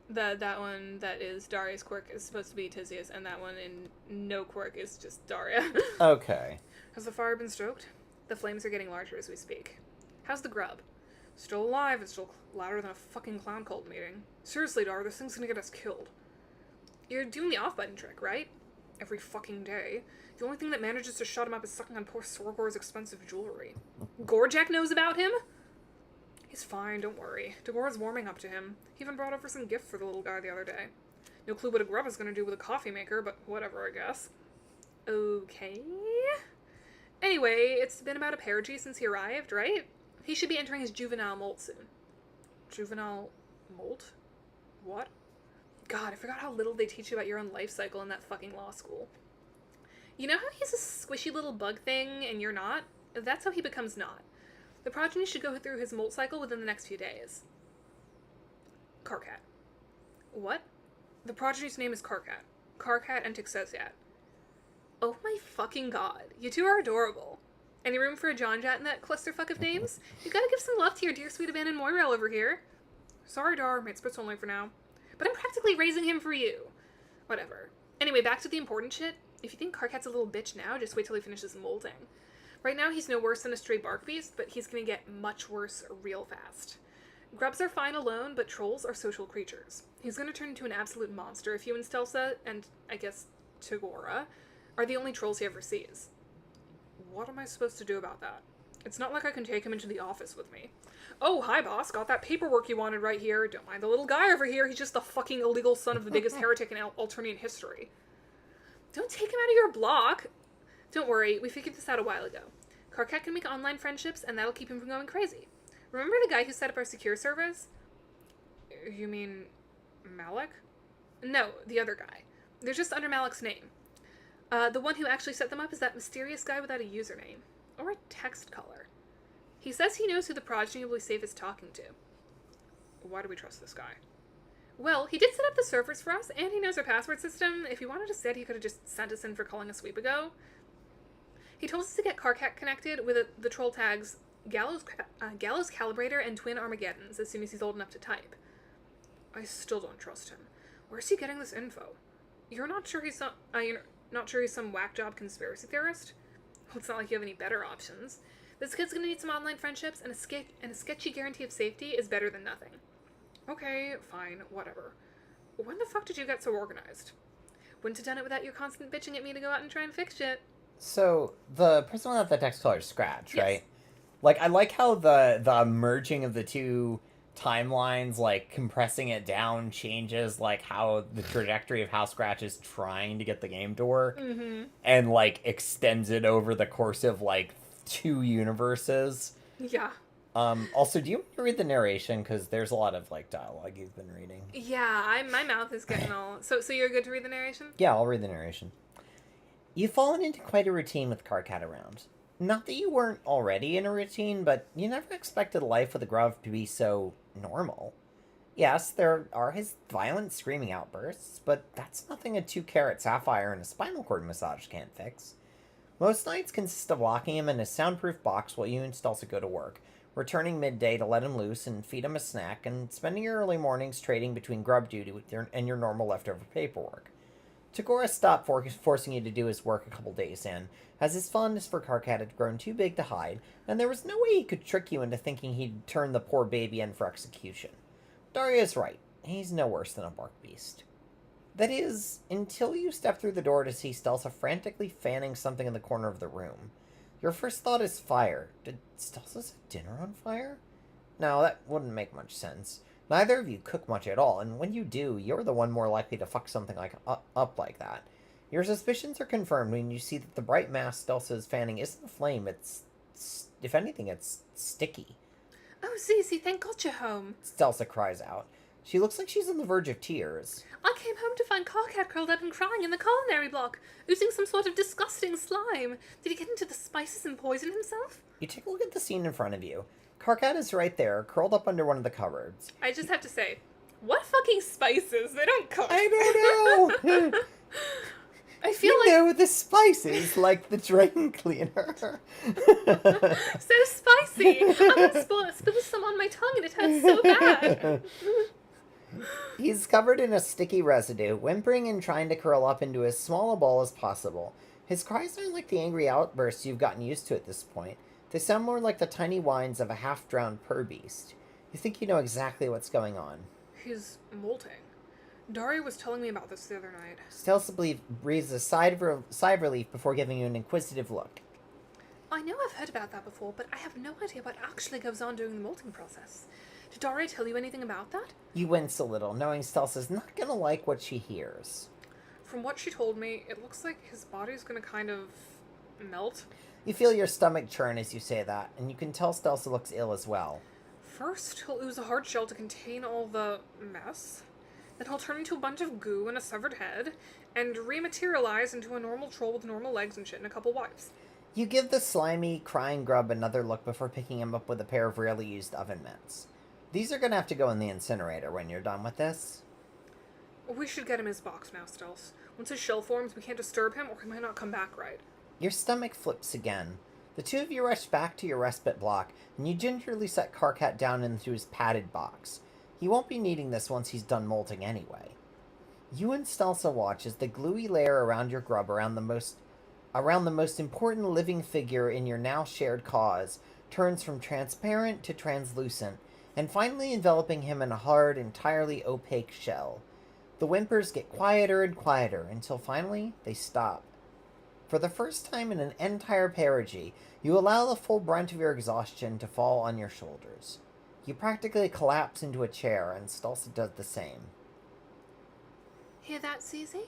that one that is Daria's quirk is supposed to be Tyzias, and that one in no quirk is just Daria. Okay. Has the fire been stroked? The flames are getting larger as we speak. How's the grub? Still alive, it's still louder than a fucking clown cult meeting. Seriously, Dar, this thing's gonna get us killed. You're doing the off-button trick, right? Every fucking day. The only thing that manages to shut him up is sucking on poor Sorgor's expensive jewelry. Gorjak knows about him? He's fine, don't worry. Dagor's warming up to him. He even brought over some gift for the little guy the other day. No clue what a grub is gonna do with a coffee maker, but whatever, I guess. Okay. Anyway, it's been about a perigee since he arrived, right? He should be entering his juvenile molt soon. Juvenile molt? What? God, I forgot how little they teach you about your own life cycle in that fucking law school. You know how he's a squishy little bug thing and you're not? That's how he becomes not. The progeny should go through his molt cycle within the next few days. Karkat. What? The progeny's name is Karkat. Karkat and Tyzias. Oh my fucking god. You two are adorable. Any room for a John Jat in that clusterfuck of names? You gotta give some love to your dear sweet abandoned Moirel over here. Sorry, Dar, mate spits only for now. But I'm practically raising him for you. Whatever. Anyway, back to the important shit. If you think Karkat's a little bitch now, just wait till he finishes molding. Right now, he's no worse than a stray bark beast, but he's gonna get much worse real fast. Grubs are fine alone, but trolls are social creatures. He's gonna turn into an absolute monster if you and Stelsa, and I guess Tagora, are the only trolls he ever sees. What am I supposed to do about that? It's not like I can take him into the office with me. Oh, hi, boss. Got that paperwork you wanted right here. Don't mind the little guy over here. He's just the fucking illegal son of the biggest heretic in Alternian history. Don't take him out of your block. Don't worry. We figured this out a while ago. Karkat can make online friendships, and that'll keep him from going crazy. Remember the guy who set up our secure servers? You mean Malik? No, the other guy. They're just under Malik's name. The one who actually set them up is that mysterious guy without a username. Or a text color. He says he knows who the progeny will be safest talking to. Why do we trust this guy? Well, he did set up the servers for us, and he knows our password system. If he wanted us dead, he could have just sent us in for calling a sweep ago. He told us to get Karkat connected with the troll tags Gallows Calibrator and Twin Armageddons as soon as he's old enough to type. I still don't trust him. Where's he getting this info? You're not sure he's some whack job conspiracy theorist? Well, it's not like you have any better options. This kid's gonna need some online friendships, and a sketchy guarantee of safety is better than nothing. Okay, fine, whatever. When the fuck did you get so organized? Wouldn't have done it without your constant bitching at me to go out and try and fix shit. So, the person without the text color is Scratch, Yes. right? Like, I like how the merging of the two timelines, like, compressing it down changes, like, how the trajectory of how Scratch is trying to get the game to work. Mm-hmm. And, like, extends it over the course of, like, 2 universes. Yeah. Also, do you want to read the narration? Because there's a lot of, like, dialogue you've been reading. Yeah, my mouth is getting all... So you're good to read the narration? Yeah, I'll read the narration. You've fallen into quite a routine with Karkat around. Not that you weren't already in a routine, but you never expected life with a grub to be so normal. Yes, there are his violent screaming outbursts, but that's nothing a 2-carat sapphire and a spinal cord massage can't fix. Most nights consist of locking him in a soundproof box while you and Stelsa go to work, returning midday to let him loose and feed him a snack, and spending your early mornings trading between grub duty and your normal leftover paperwork. Tagora stopped forcing you to do his work a couple days in, as his fondness for Karkat had grown too big to hide, and there was no way he could trick you into thinking he'd turn the poor baby in for execution. Daria's right. He's no worse than a bark beast. That is, until you step through the door to see Stelsa frantically fanning something in the corner of the room. Your first thought is fire. Did Stelsa set dinner on fire? No, that wouldn't make much sense. Neither of you cook much at all, and when you do, you're the one more likely to fuck something up like that. Your suspicions are confirmed when you see that the bright mass Stelsa is fanning isn't a flame, if anything, it's sticky. Oh, Zizi, thank God you're home. Stelsa cries out. She looks like she's on the verge of tears. I came home to find Karkat curled up and crying in the culinary block, oozing some sort of disgusting slime. Did he get into the spices and poison himself? You take a look at the scene in front of you. Karkat is right there, curled up under one of the cupboards. I just have to say, what fucking spices? They don't cook. I don't know. I feel the spices, like the drain cleaner. So spicy. I'm gonna spill some on my tongue and it hurts so bad. He's covered in a sticky residue, whimpering and trying to curl up into as small a ball as possible. His cries aren't like the angry outbursts you've gotten used to at this point. They sound more like the tiny whines of a half-drowned purr-beast. You think you know exactly what's going on. He's molting. Daria was telling me about this the other night. Stelsa breathes a sigh of relief before giving you an inquisitive look. I know I've heard about that before, but I have no idea what actually goes on during the molting process. Did Daria tell you anything about that? You wince a little, knowing Stelsa's not gonna like what she hears. From what she told me, it looks like his body's gonna kind of melt. You feel your stomach churn as you say that, and you can tell Stelsa looks ill as well. First, he'll ooze a hard shell to contain all the mess. Then he'll turn into a bunch of goo and a severed head, and rematerialize into a normal troll with normal legs and shit and a couple wives. You give the slimy, crying grub another look before picking him up with a pair of rarely used oven mitts. These are gonna have to go in the incinerator when you're done with this. We should get him his box now, Stels. Once his shell forms, we can't disturb him, or he might not come back right. Your stomach flips again. The two of you rush back to your respite block, and you gingerly set Karkat down into his padded box. He won't be needing this once he's done molting anyway. You and Stelsa watch as the gluey layer around your grub around the most important living figure in your now shared cause turns from transparent to translucent, and finally enveloping him in a hard, entirely opaque shell. The whimpers get quieter and quieter until finally they stop. For the first time in an entire perigee, you allow the full brunt of your exhaustion to fall on your shoulders. You practically collapse into a chair, and Stelsa does the same. Hear that, Zizi?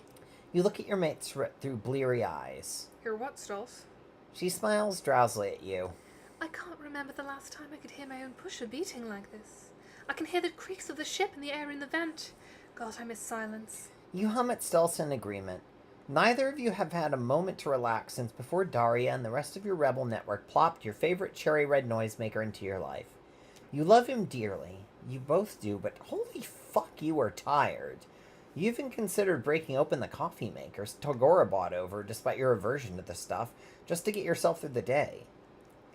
You look at your mate through bleary eyes. Hear what, Stels? She smiles drowsily at you. I can't remember the last time I could hear my own pusher beating like this. I can hear the creaks of the ship and the air in the vent. God, I miss silence. You hum at Stelsa in agreement. Neither of you have had a moment to relax since before Daria and the rest of your rebel network plopped your favorite cherry red noisemaker into your life. You love him dearly. You both do, but holy fuck, you are tired. You even considered breaking open the coffee maker Tagora bought over, despite your aversion to the stuff, just to get yourself through the day.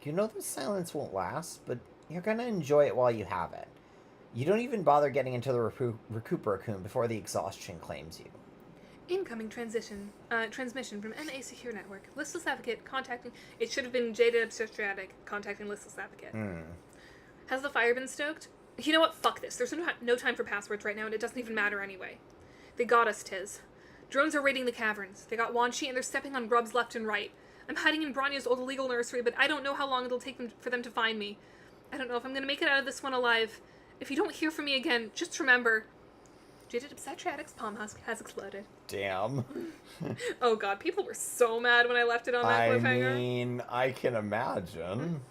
You know the silence won't last, but you're gonna enjoy it while you have it. You don't even bother getting into the recuperacoon before the exhaustion claims you. Incoming transmission from NA Secure Network. Listless Advocate contacting... It should have been Jaded Obstetriatic contacting Listless Advocate. Has the fire been stoked? You know what? Fuck this. There's no time for passwords right now, and it doesn't even matter anyway. They got us, Tiz. Drones are raiding the caverns. They got Wanchi, and they're stepping on grubs left and right. I'm hiding in Bronya's old illegal nursery, but I don't know how long it'll take for them to find me. I don't know if I'm gonna make it out of this one alive. If you don't hear from me again, just remember... Jaded Obstetriatic's palm husk has exploded. Damn. Oh god, people were so mad when I left it on that cliffhanger. I mean, I can imagine.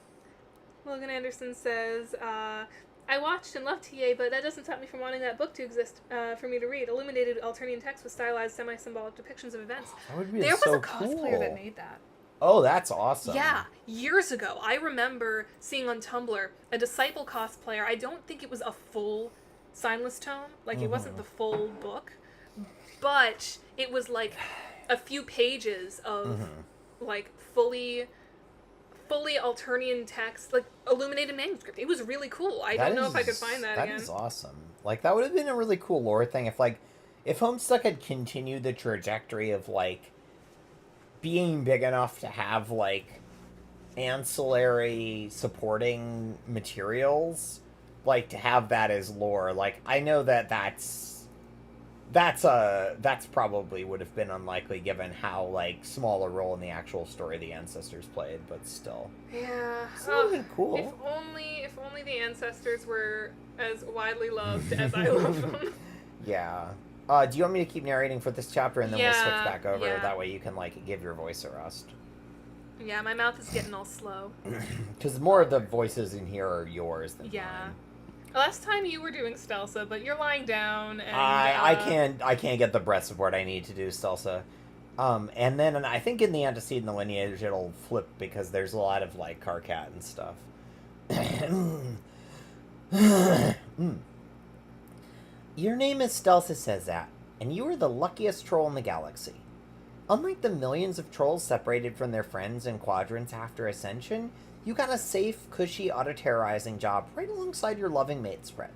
Logan Anderson says, I watched and loved TA, but that doesn't stop me from wanting that book to exist for me to read. Illuminated Alternian text with stylized semi-symbolic depictions of events. That would be There was so a cosplayer cool. that made that. Oh, that's awesome. Yeah, years ago, I remember seeing on Tumblr a Disciple cosplayer. I don't think it was a full signless tome, like it wasn't the full book, but it was like a few pages of like fully Alternian text, like illuminated manuscript. It was really cool. I don't know if I could find that again. That is awesome. Like, that would have been a really cool lore thing if Homestuck had continued the trajectory of, like, being big enough to have, like, ancillary supporting materials, like, to have that as lore. Like, I know that's probably would have been unlikely given how, like, small a role in the actual story the ancestors played, but still. Yeah. It's really cool. If only the ancestors were as widely loved as I love them. Yeah. Do you want me to keep narrating for this chapter and then we'll switch back over? Yeah. That way you can, like, give your voice a rest. Yeah, my mouth is getting all slow. Because more of the voices in here are yours than mine. Last time you were doing Stelsa, but you're lying down and I can't get the breath support I need to do Stelsa. And then I think in the Antecedent and the Lineage it'll flip because there's a lot of, like, Karkat and stuff. Your name is Stelsa says that, and you are the luckiest troll in the galaxy. Unlike the millions of trolls separated from their friends in quadrants after Ascension, you got a safe, cushy, auto-terrorizing job right alongside your loving mate spread.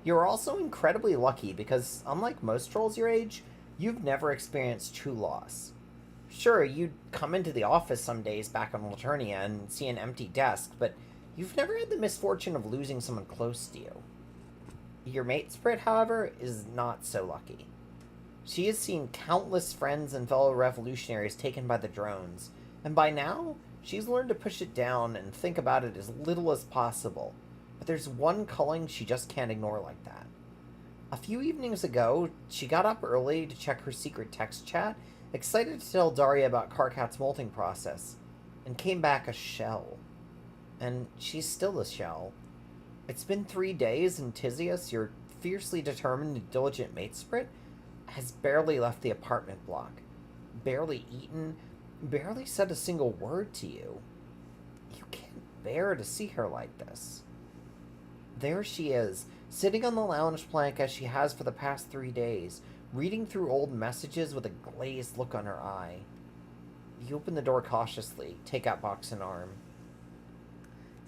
You're also incredibly lucky because, unlike most trolls your age, you've never experienced true loss. Sure, you'd come into the office some days back on Laternia and see an empty desk, but you've never had the misfortune of losing someone close to you. Your mate Sprit, however, is not so lucky. She has seen countless friends and fellow revolutionaries taken by the drones, and by now, she's learned to push it down and think about it as little as possible. But there's one culling she just can't ignore like that. A few evenings ago, she got up early to check her secret text chat, excited to tell Daria about Karkat's molting process, and came back a shell. And she's still a shell. It's been 3 days, and Tyzias, your fiercely determined and diligent mate Sprit, has barely left the apartment block. Barely eaten, barely said a single word to you. You can't bear to see her like this. There she is, sitting on the lounge plank as she has for the past 3 days, reading through old messages with a glazed look on her eye. You open the door cautiously, take out box and arm.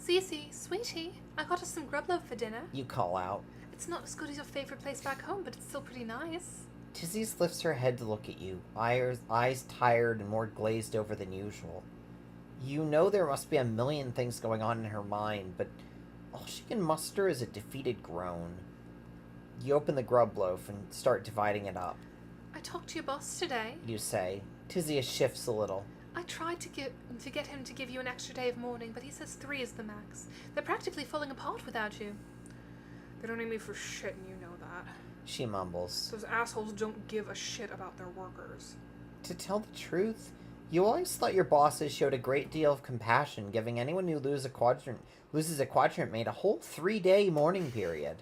Cece, sweetie, I got us some grub loaf for dinner. You call out. It's not as good as your favorite place back home, but it's still pretty nice. Tyzias lifts her head to look at you, eyes tired and more glazed over than usual. You know there must be a million things going on in her mind, but all she can muster is a defeated groan. You open the grub loaf and start dividing it up. I talked to your boss today, you say. Tyzias shifts a little. I tried to get him to give you an extra day of mourning, but he says 3 is the max. They're practically falling apart without you. They don't need me for shit, and you know that. She mumbles. Those assholes don't give a shit about their workers. To tell the truth, you always thought your bosses showed a great deal of compassion, giving anyone who loses a quadrant mate a whole 3-day mourning period.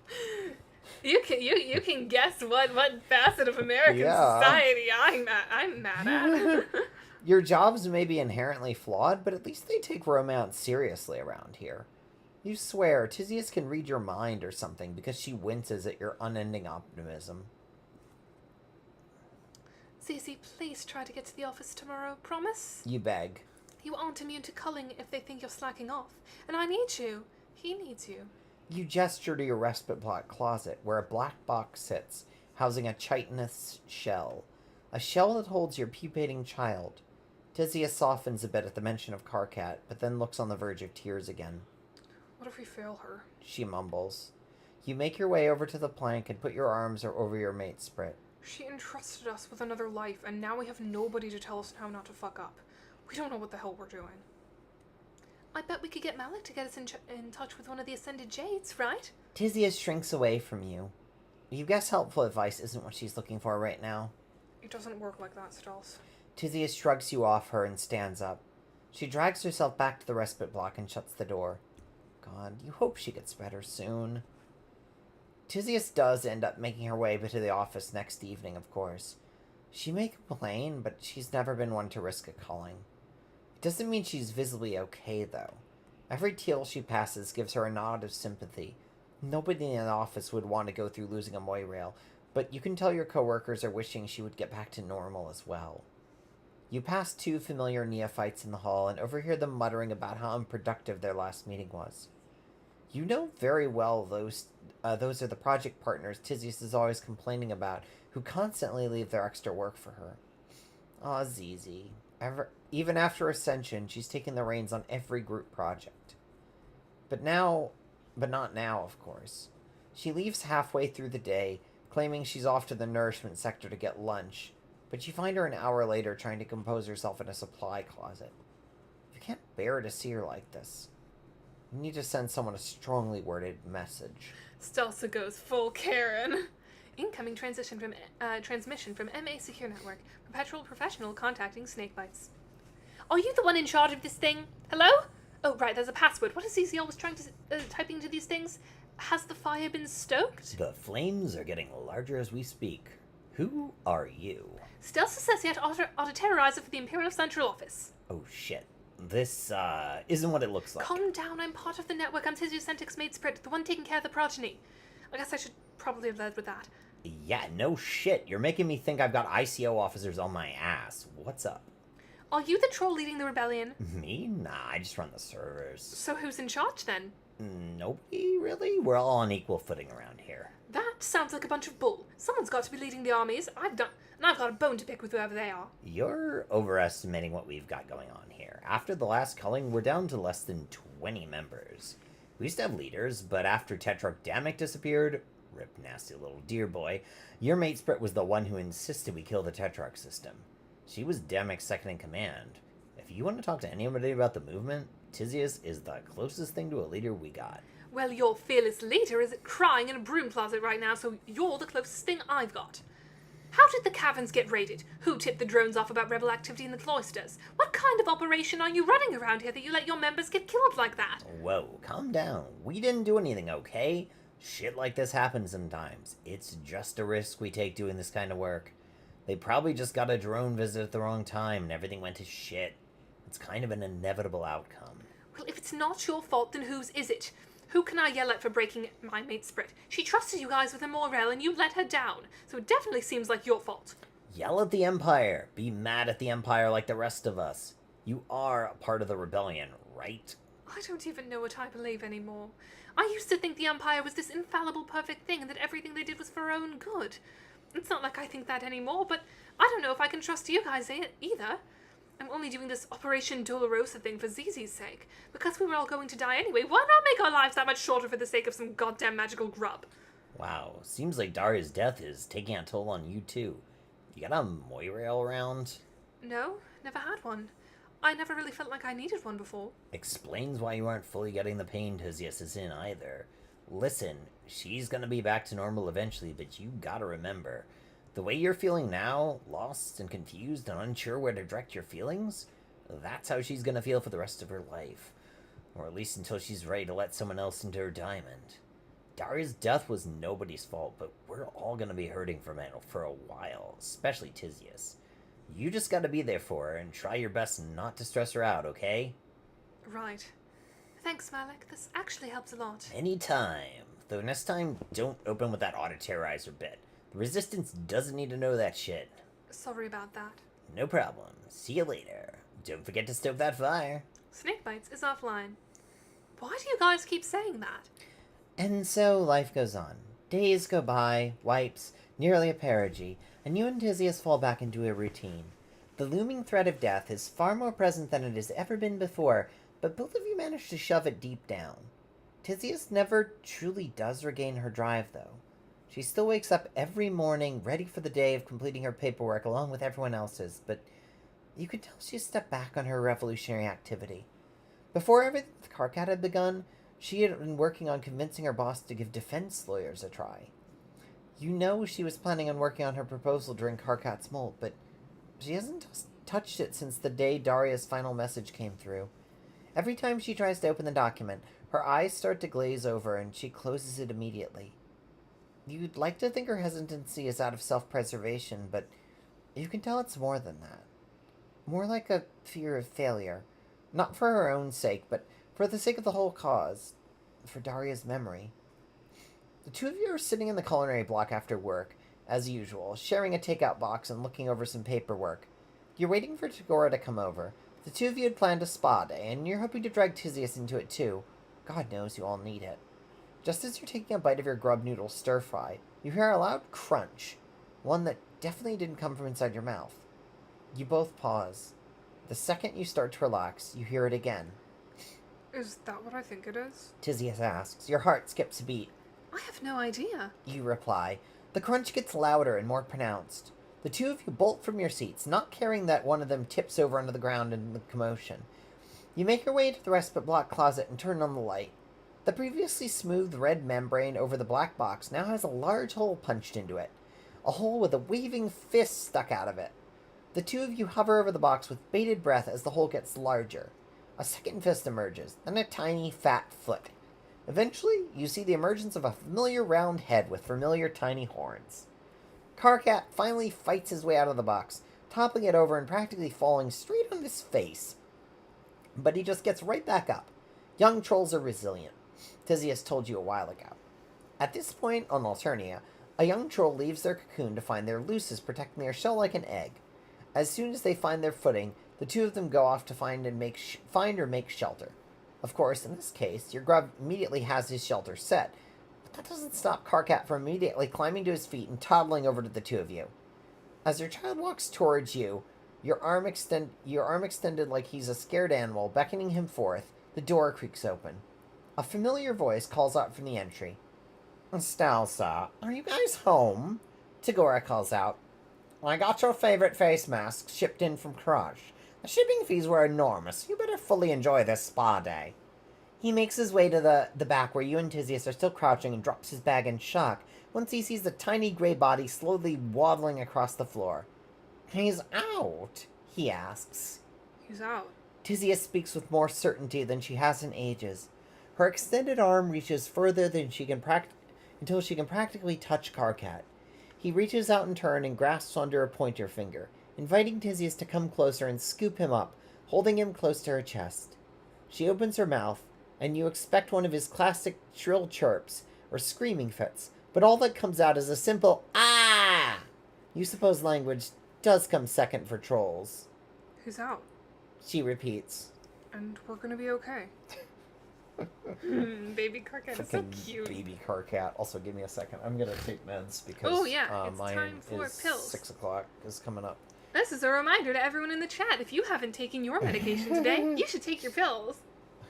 You can guess what facet of American society I'm mad at. Your jobs may be inherently flawed, but at least they take romance seriously around here. You swear Tyzias can read your mind or something because she winces at your unending optimism. Cece, please try to get to the office tomorrow, promise? You beg. You aren't immune to culling if they think you're slacking off. And I need you. He needs you. You gesture to your respite block closet, where a black box sits, housing a chitinous shell. A shell that holds your pupating child. Tyzias softens a bit at the mention of Karkat, but then looks on the verge of tears again. What if we fail her? She mumbles. You make your way over to the plank and put your arms over your mate's Sprit. She entrusted us with another life, and now we have nobody to tell us how not to fuck up. We don't know what the hell we're doing. I bet we could get Malik to get us in touch with one of the Ascended Jades, right? Tyzias shrinks away from you. You guess helpful advice isn't what she's looking for right now. It doesn't work like that, Stels. Tyzias shrugs you off her and stands up. She drags herself back to the respite block and shuts the door. God, you hope she gets better soon. Tyzias does end up making her way to the office next evening, of course. She may complain, but she's never been one to risk a culling. It doesn't mean she's visibly okay, though. Every teal she passes gives her a nod of sympathy. Nobody in the office would want to go through losing a moirail, but you can tell your coworkers are wishing she would get back to normal as well. You pass two familiar neophytes in the hall and overhear them muttering about how unproductive their last meeting was. You know very well those are the project partners Tyzias is always complaining about, who constantly leave their extra work for her. Aw, Zizi. Even after Ascension, she's taken the reins on every group project. But not now, of course. She leaves halfway through the day, claiming she's off to the nourishment sector to get lunch, but you find her an hour later trying to compose herself in a supply closet. You can't bear to see her like this. You need to send someone a strongly worded message. Stelsa goes full Karen. Incoming transmission from MA Secure Network. Perpetual professional contacting Snakebites. Are you the one in charge of this thing? Hello? Oh, right, there's a password. What is CC always trying to type into these things? Has the fire been stoked? The flames are getting larger as we speak. Who are you? Stelsa says yet auto terrorizer for the Imperial Central Office. Oh, shit. This, isn't what it looks like. Calm down, I'm part of the network. I'm Tyzias and Stelsa, the one taking care of the progeny. I guess I should probably have led with that. Yeah, no shit. You're making me think I've got ICO officers on my ass. What's up? Are you the troll leading the rebellion? Me? Nah, I just run the servers. So who's in charge then? Nobody, really? We're all on equal footing around here. That sounds like a bunch of bull. Someone's got to be leading the armies. I've got a bone to pick with whoever they are. You're overestimating what we've got going on here. After the last culling, we're down to less than 20 members. We used to have leaders, but after Tetrarch Damick disappeared, rip nasty little deer boy, your mate Sprit was the one who insisted we kill the Tetrarch system. She was Damick's second in command. If you want to talk to anybody about the movement, Tyzias is the closest thing to a leader we got. Well, your fearless leader is crying in a broom closet right now, so you're the closest thing I've got. How did the caverns get raided? Who tipped the drones off about rebel activity in the cloisters? What kind of operation are you running around here that you let your members get killed like that? Whoa, calm down. We didn't do anything, okay? Shit like this happens sometimes. It's just a risk we take doing this kind of work. They probably just got a drone visit at the wrong time and everything went to shit. It's kind of an inevitable outcome. Well, if it's not your fault, then whose is it? Who can I yell at for breaking my mate Sprit? She trusted you guys with a morale and you let her down, so it definitely seems like your fault. Yell at the Empire. Be mad at the Empire like the rest of us. You are a part of the rebellion, right? I don't even know what I believe anymore. I used to think the Empire was this infallible perfect thing and that everything they did was for our own good. It's not like I think that anymore, but I don't know if I can trust you guys either. I'm only doing this Operation Dolorosa thing for Zizi's sake. Because we were all going to die anyway, why not make our lives that much shorter for the sake of some goddamn magical grub? Wow, seems like Daria's death is taking a toll on you too. You got a moirail around? No, never had one. I never really felt like I needed one before. Explains why you aren't fully getting the pain Tyzias is in either. Listen, she's gonna be back to normal eventually, but you gotta remember, the way you're feeling now, lost and confused and unsure where to direct your feelings, that's how she's gonna feel for the rest of her life. Or at least until she's ready to let someone else into her diamond. Daria's death was nobody's fault, but we're all gonna be hurting from it for a while, especially Tyzias. You just gotta be there for her and try your best not to stress her out, okay? Right. Thanks, Malik. This actually helps a lot. Anytime. Though next time, don't open with that auto-terrorizer bit. The Resistance doesn't need to know that shit. Sorry about that. No problem. See you later. Don't forget to stoke that fire. Snakebites is offline. Why do you guys keep saying that? And so life goes on. Days go by, wipes, nearly a perigee, and you and Tyzias fall back into a routine. The looming threat of death is far more present than it has ever been before, but both of you manage to shove it deep down. Tyzias never truly does regain her drive, though. She still wakes up every morning, ready for the day of completing her paperwork along with everyone else's, but you can tell she's stepped back on her revolutionary activity. Before everything with Karkat had begun, she had been working on convincing her boss to give defense lawyers a try. You know she was planning on working on her proposal during Karkat's molt, but she hasn't touched it since the day Daria's final message came through. Every time she tries to open the document, her eyes start to glaze over and she closes it immediately. You'd like to think her hesitancy is out of self-preservation, but you can tell it's more than that. More like a fear of failure. Not for her own sake, but for the sake of the whole cause. For Daria's memory. The two of you are sitting in the culinary block after work, as usual, sharing a takeout box and looking over some paperwork. You're waiting for Tagora to come over. The two of you had planned a spa day, and you're hoping to drag Tyzias into it too. God knows you all need it. Just as you're taking a bite of your grub noodle stir-fry, you hear a loud crunch, one that definitely didn't come from inside your mouth. You both pause. The second you start to relax, you hear it again. Is that what I think it is? Tyzias asks. Your heart skips a beat. I have no idea. You reply. The crunch gets louder and more pronounced. The two of you bolt from your seats, not caring that one of them tips over onto the ground in the commotion. You make your way to the respite block closet and turn on the light. The previously smooth red membrane over the black box now has a large hole punched into it. A hole with a waving fist stuck out of it. The two of you hover over the box with bated breath as the hole gets larger. A second fist emerges, then a tiny, fat foot. Eventually, you see the emergence of a familiar round head with familiar tiny horns. Karkat finally fights his way out of the box, toppling it over and practically falling straight on his face. But he just gets right back up. Young trolls are resilient. Tyzias told you a while ago. At this point on Alternia, a young troll leaves their cocoon to find their luces protecting their shell like an egg. As soon as they find their footing, the two of them go off to find or make shelter. Of course, in this case, your grub immediately has his shelter set, but that doesn't stop Karkat from immediately climbing to his feet and toddling over to the two of you. As your child walks towards you, your arm extended like he's a scared animal, beckoning him forth, the door creaks open. A familiar voice calls out from the entry. Stelsa, are you guys home? Tagora calls out. I got your favorite face masks shipped in from Crush. The shipping fees were enormous. You better fully enjoy this spa day. He makes his way to the back where you and Tyzias are still crouching and drops his bag in shock once he sees the tiny gray body slowly waddling across the floor. He's out, he asks. He's out. Tyzias speaks with more certainty than she has in ages. Her extended arm reaches further than until she can practically touch Karkat. He reaches out in turn and grasps onto her pointer finger, inviting Tyzias to come closer and scoop him up, holding him close to her chest. She opens her mouth, and you expect one of his classic shrill chirps, or screaming fits, but all that comes out is a simple, ah! You suppose language does come second for trolls. He's out. She repeats. And we're gonna be okay. Baby Karkat is so cute. Baby Karkat. Also, give me a second. I'm gonna take meds because it's time for pills. 6 o'clock is coming up. This is a reminder to everyone in the chat. If you haven't taken your medication today, you should take your pills.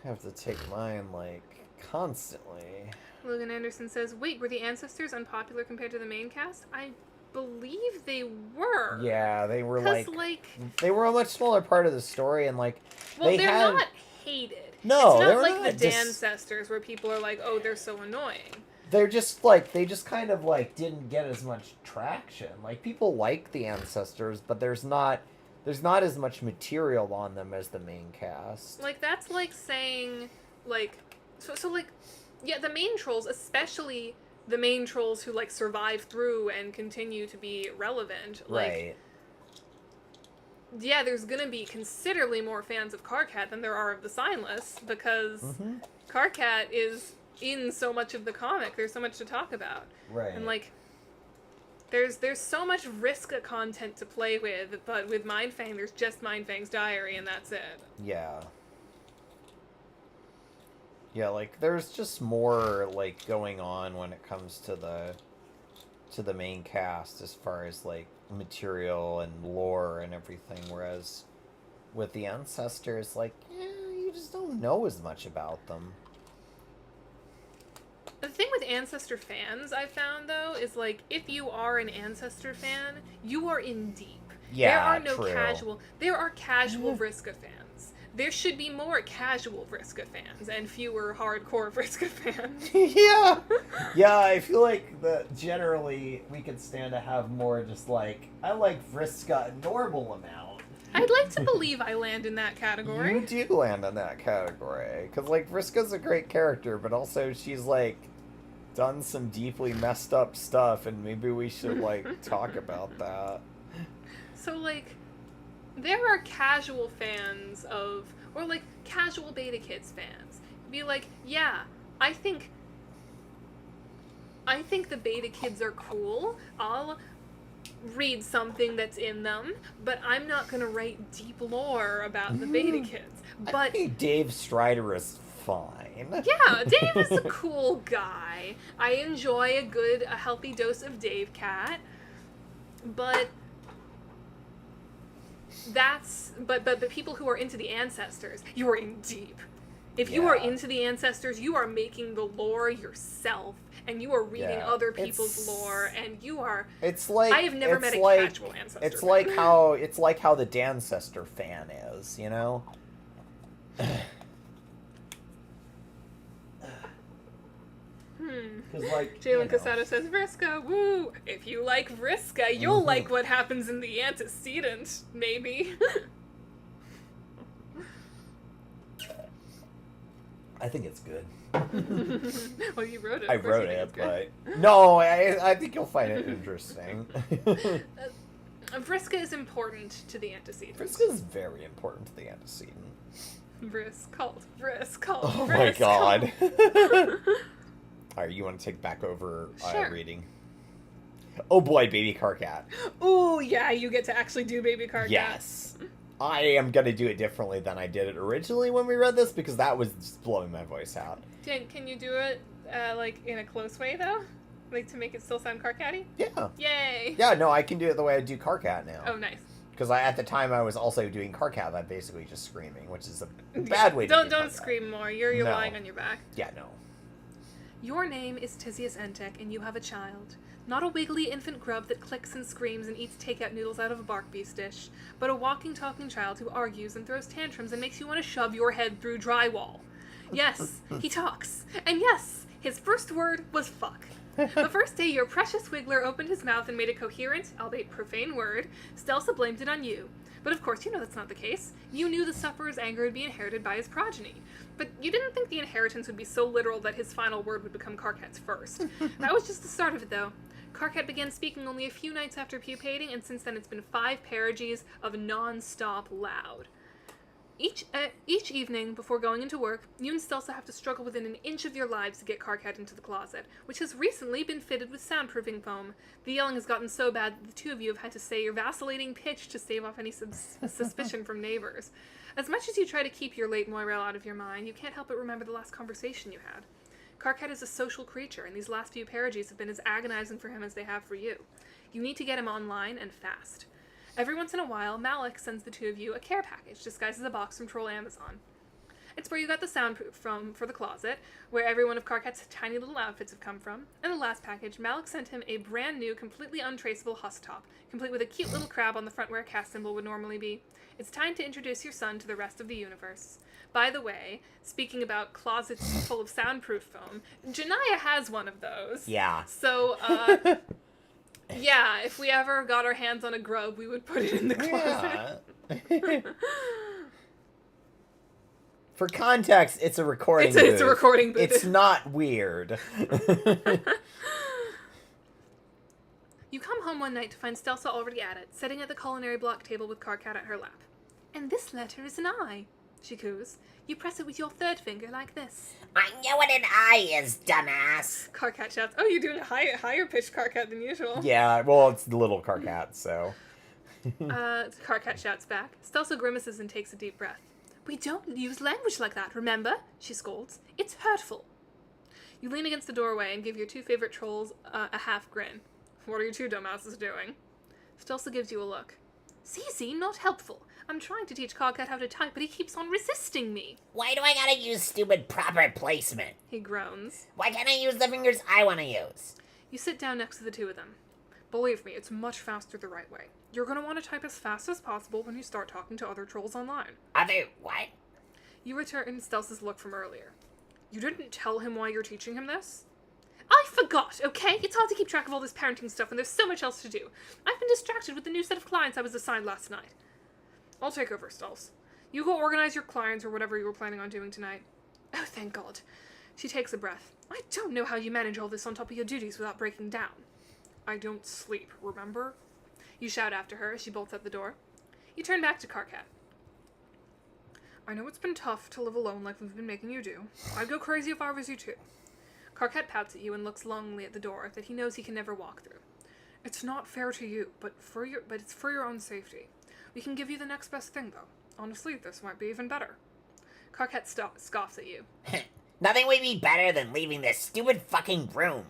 I have to take mine, like, constantly. Logan Anderson says, wait, were the ancestors unpopular compared to the main cast? I believe they were. Yeah, they were, like... They were a much smaller part of the story, and, like, well, they're not hated. No, it's not they're like not the ancestors where people are like, oh, they're so annoying. They're just, like, they just kind of, like, didn't get as much traction. Like, people like the ancestors, but there's not as much material on them as the main cast. Like, that's like saying, like, so like, yeah, the main trolls, especially the main trolls who, like, survive through and continue to be relevant. Like, right. Yeah, there's gonna be considerably more fans of Karkat than there are of the Signless, because Karkat is in so much of the comic. There's so much to talk about. Right. And, like, there's so much Vriska content to play with, but with Mindfang, there's just Mindfang's diary, and that's it. Yeah. Yeah, like, there's just more, like, going on when it comes to the main cast as far as, like, material and lore and everything, whereas with the ancestors, like, you just don't know as much about them. The thing with Ancestor fans, I found, though, is, like, if you are an Ancestor fan, you are in deep. Yeah, there are no true. casual... There are casual Vriska fans. There should be more casual Vriska fans and fewer hardcore Vriska fans. Yeah! Yeah, I feel like that generally we could stand to have more just, like, I like Vriska a normal amount. I'd like to believe I land in that category. You do land in that category. Because, like, Vriska's a great character, but also she's, like, done some deeply messed up stuff, and maybe we should, like, talk about that. So, like, There are casual fans of, or like casual Beta Kids fans. Be like, yeah, I think the Beta Kids are cool. I'll read something that's in them, but I'm not gonna write deep lore about the Beta Kids. But I think Dave Strider is fine. yeah, Dave is a cool guy. I enjoy a healthy dose of Dave Cat, but but people who are into the ancestors, you are in deep. If you are into the ancestors, you are making the lore yourself, and you are reading other people's lore, and you are. It's like I have never met a casual ancestor. It's like how the Dancestor fan is, you know. Because like Jalen Casado says Vriska, woo! If you like Vriska, you'll like what happens in the antecedent, maybe. I think it's good. Well, you wrote it. I wrote it, but no, I think you'll find it interesting. Vriska is important to the antecedent. Vriska is very important to the antecedent. Vrisk called. Vrisk called. Oh my god. Alright, you want to take back over reading? Oh boy, Baby Karkat. Ooh, yeah, you get to actually do Baby Karkat. Yes. I am going to do it differently than I did it originally when we read this, because that was just blowing my voice out. Can you do it, like, in a close way, though? Like, to make it still sound Karkat-y? Yeah. Yay! Yeah, no, I can do it the way I do Karkat now. Oh, nice. Because at the time I was also doing Karkat, I'm basically just screaming, which is a bad way to do Don't scream more. You're lying on your back. Yeah, no. Your name is Tyzias Entek, and you have a child. Not a wiggly infant grub that clicks and screams and eats takeout noodles out of a bark beef dish, but a walking, talking child who argues and throws tantrums and makes you want to shove your head through drywall. Yes, he talks. And yes, his first word was fuck. The first day your precious Wiggler opened his mouth and made a coherent, albeit profane word, Stelsa blamed it on you. But of course you know that's not the case. You knew the sufferer's anger would be inherited by his progeny. But you didn't think the inheritance would be so literal that his final word would become Karkat's first. That was just the start of it, though. Karkat began speaking only a few nights after pupating, and since then it's been 5 parages of non-stop loud. Each evening, before going into work, you and Stelsa have to struggle within an inch of your lives to get Karkat into the closet, which has recently been fitted with soundproofing foam. The yelling has gotten so bad that the two of you have had to say your vacillating pitch to stave off any suspicion from neighbors. As much as you try to keep your late Moirel out of your mind, you can't help but remember the last conversation you had. Karkat is a social creature, and these last few parages have been as agonizing for him as they have for you. You need to get him online, and fast. Every once in a while, Malik sends the two of you a care package disguised as a box from Troll Amazon. It's where you got the soundproof from for the closet, where every one of Karkat's tiny little outfits have come from. And the last package, Malik sent him a brand new, completely untraceable husk top, complete with a cute little crab on the front where a cast symbol would normally be. It's time to introduce your son to the rest of the universe. By the way, speaking about closets full of soundproof foam, Jonaya has one of those. Yeah. So, yeah, if we ever got our hands on a grub, we would put it in the closet. Yeah. For context, it's a recording booth. It's a recording booth. It's not weird. You come home one night to find Stelsa already at it, sitting at the culinary block table with Karkat at her lap. And this letter is an eye, she coos. You press it with your third finger like this. I know what an eye is, dumbass. Karkat shouts, oh, you're doing a higher pitched Karkat than usual. Yeah, well, it's the little Karkat, so. Karkat shouts back. Stelsa grimaces and takes a deep breath. We don't use language like that, remember? She scolds. It's hurtful. You lean against the doorway and give your two favorite trolls a half grin. What are you two dumbasses doing? Stelsa gives you a look. See, not helpful. I'm trying to teach Karkat how to type, but he keeps on resisting me. Why do I gotta use stupid proper placement? He groans. Why can't I use the fingers I want to use? You sit down next to the two of them. Believe me, it's much faster the right way. You're going to want to type as fast as possible when you start talking to other trolls online. Other what? You return Stelsa's look from earlier. You didn't tell him why you're teaching him this? I forgot, okay? It's hard to keep track of all this parenting stuff and there's so much else to do. I've been distracted with the new set of clients I was assigned last night. I'll take over, Stels. You go organize your clients or whatever you were planning on doing tonight. Oh, thank God. She takes a breath. I don't know how you manage all this on top of your duties without breaking down. I don't sleep, remember? You shout after her as she bolts out the door. You turn back to Karkat. I know it's been tough to live alone like we've been making you do. I'd go crazy if I was you too. Karkat pouts at you and looks longingly at the door that he knows he can never walk through. It's not fair to you, but it's for your own safety. We can give you the next best thing, though. Honestly, this might be even better. Karkat scoffs at you. Nothing would be better than leaving this stupid fucking room.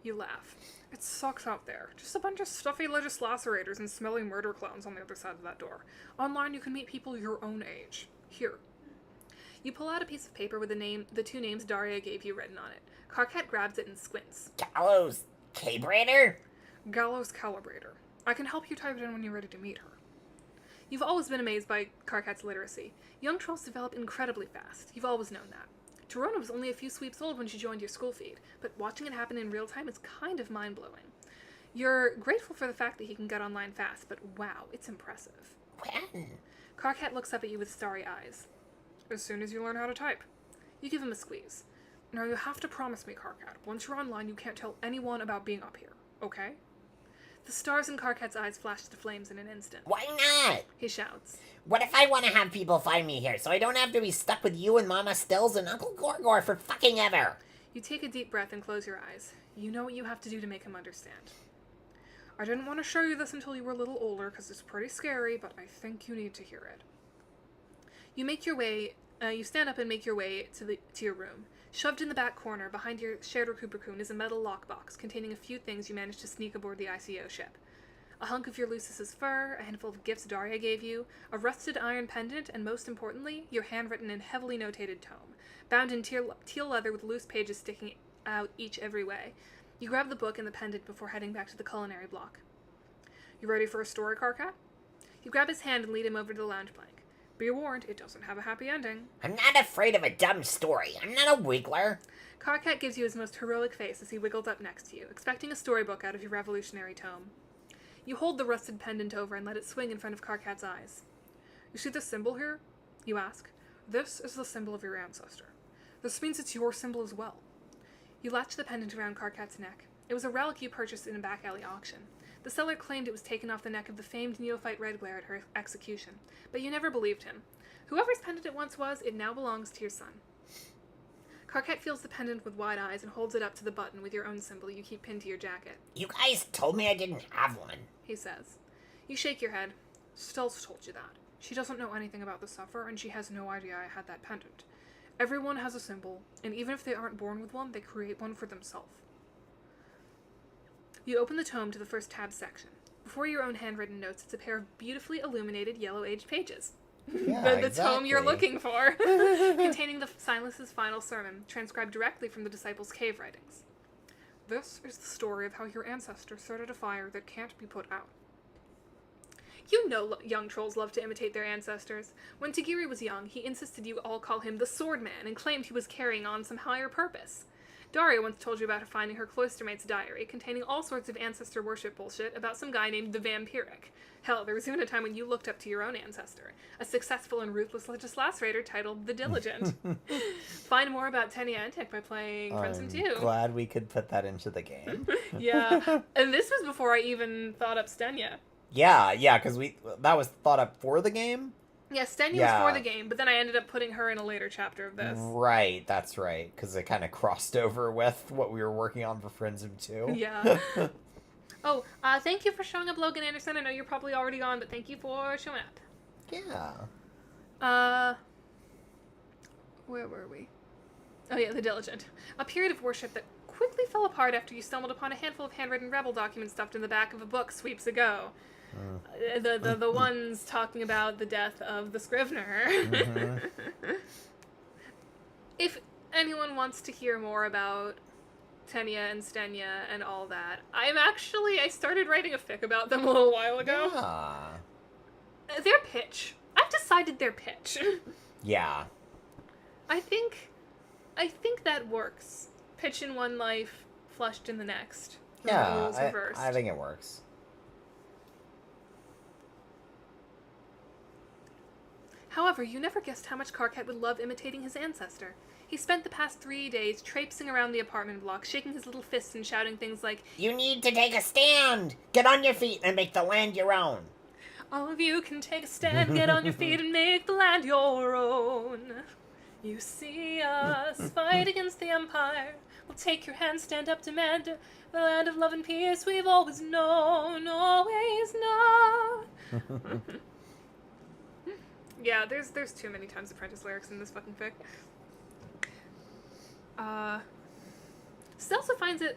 You laugh. It sucks out there. Just a bunch of stuffy legislaturators and smelly murder clowns on the other side of that door. Online, you can meet people your own age. Here. You pull out a piece of paper with the two names Daria gave you written on it. Karkat grabs it and squints. Gallows Cabrator? Gallows Calibrator. I can help you type it in when you're ready to meet her. You've always been amazed by Karkat's literacy. Young trolls develop incredibly fast. You've always known that. Torona was only a few sweeps old when she joined your school feed, but watching it happen in real time is kind of mind-blowing. You're grateful for the fact that he can get online fast, but wow, it's impressive. When? Karkat looks up at you with starry eyes. As soon as you learn how to type. You give him a squeeze. Now you have to promise me, Karkat, once you're online you can't tell anyone about being up here, okay? The stars in Karkat's eyes flash to flames in an instant. Why not? He shouts. What if I want to have people find me here so I don't have to be stuck with you and Mama Stills and Uncle Gorgor for fucking ever? You take a deep breath and close your eyes. You know what you have to do to make him understand. I didn't want to show you this until you were a little older because it's pretty scary, but I think you need to hear it. You stand up and make your way to your room. Shoved in the back corner, behind your shared recupercoon, is a metal lockbox containing a few things you managed to sneak aboard the ICO ship. A hunk of your Lucis's fur, a handful of gifts Daria gave you, a rusted iron pendant, and most importantly, your handwritten and heavily notated tome, bound in teal leather with loose pages sticking out each every way. You grab the book and the pendant before heading back to the culinary block. You ready for a story, Karkat? You grab his hand and lead him over to the lounge plank. Be warned, it doesn't have a happy ending. I'm not afraid of a dumb story. I'm not a wiggler. Karkat gives you his most heroic face as he wiggles up next to you, expecting a storybook out of your revolutionary tome. You hold the rusted pendant over and let it swing in front of Karkat's eyes. You see this symbol here? You ask. This is the symbol of your ancestor. This means it's your symbol as well. You latch the pendant around Karkat's neck. It was a relic you purchased in a back alley auction. The seller claimed it was taken off the neck of the famed neophyte Redglare at her execution, but you never believed him. Whoever's pendant it once was, it now belongs to your son. Karkat feels the pendant with wide eyes and holds it up to the button with your own symbol you keep pinned to your jacket. You guys told me I didn't have one. He says. You shake your head. Stelsa told you that. She doesn't know anything about the suffer, and she has no idea I had that pendant. Everyone has a symbol, and even if they aren't born with one, they create one for themselves. You open the tome to the first tab section. Before your own handwritten notes, it's a pair of beautifully illuminated yellow-aged pages. Yeah, the exactly. tome you're looking for, containing the Silas's final sermon, transcribed directly from the disciples' cave writings. This is the story of how your ancestor started a fire that can't be put out. You know young trolls love to imitate their ancestors. When Tagiri was young, he insisted you all call him the Sword Man and claimed he was carrying on some higher purpose. Daria once told you about her finding her cloistermate's diary, containing all sorts of ancestor worship bullshit about some guy named the Vampiric. Hell, there was even a time when you looked up to your own ancestor, a successful and ruthless legislator titled the Diligent. Find more about Teniantic by playing Princeton 2. Glad we could put that into the game. Yeah, and this was before I even thought up Stenya. Yeah, because that was thought up for the game? Yeah, Stenya was for the game, but then I ended up putting her in a later chapter of this. Right, that's right, because it kind of crossed over with what we were working on for Friends 2. Yeah. Oh, thank you for showing up, Logan Anderson. I know you're probably already on, but thank you for showing up. Yeah. Where were we? Oh yeah, the Diligent. A period of worship that quickly fell apart after you stumbled upon a handful of handwritten rebel documents stuffed in the back of a book sweeps ago. The ones talking about the death of the Scrivener. Mm-hmm. If anyone wants to hear more about Tenya and Stenya and all that, I started writing a fic about them a little while ago. Yeah. Their pitch. I've decided their pitch. Yeah. I think that works. Pitch in one life, flushed in the next. Yeah, Roles reversed. I think it works. However, you never guessed how much Karkat would love imitating his ancestor. He spent the past 3 days traipsing around the apartment block, shaking his little fists and shouting things like, You need to take a stand! Get on your feet and make the land your own! All of you can take a stand, get on your feet, and make the land your own. You see us fight against the Empire. We'll take your hand, stand up, demand the land of love and peace we've always known, always known. Yeah, there's too many Times Apprentice lyrics in this fucking fic. Stelsa finds it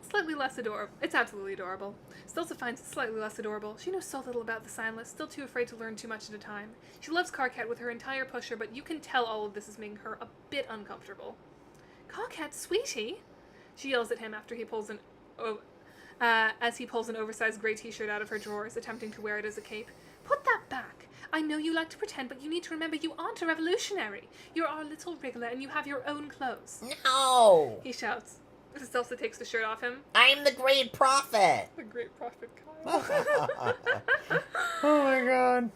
slightly less adorable. It's absolutely adorable. Stelsa finds it slightly less adorable. She knows so little about the Signless, still too afraid to learn too much at a time. She loves Karkat with her entire pusher, but you can tell all of this is making her a bit uncomfortable. Karkat, sweetie! She yells at him after he pulls as he pulls an oversized grey t-shirt out of her drawers, attempting to wear it as a cape. Put that back! I know you like to pretend, but you need to remember you aren't a revolutionary. You're our little wriggler, and you have your own clothes. No! He shouts. Stelsa takes the shirt off him. I'm the great prophet! The great prophet Kyle. Oh my god.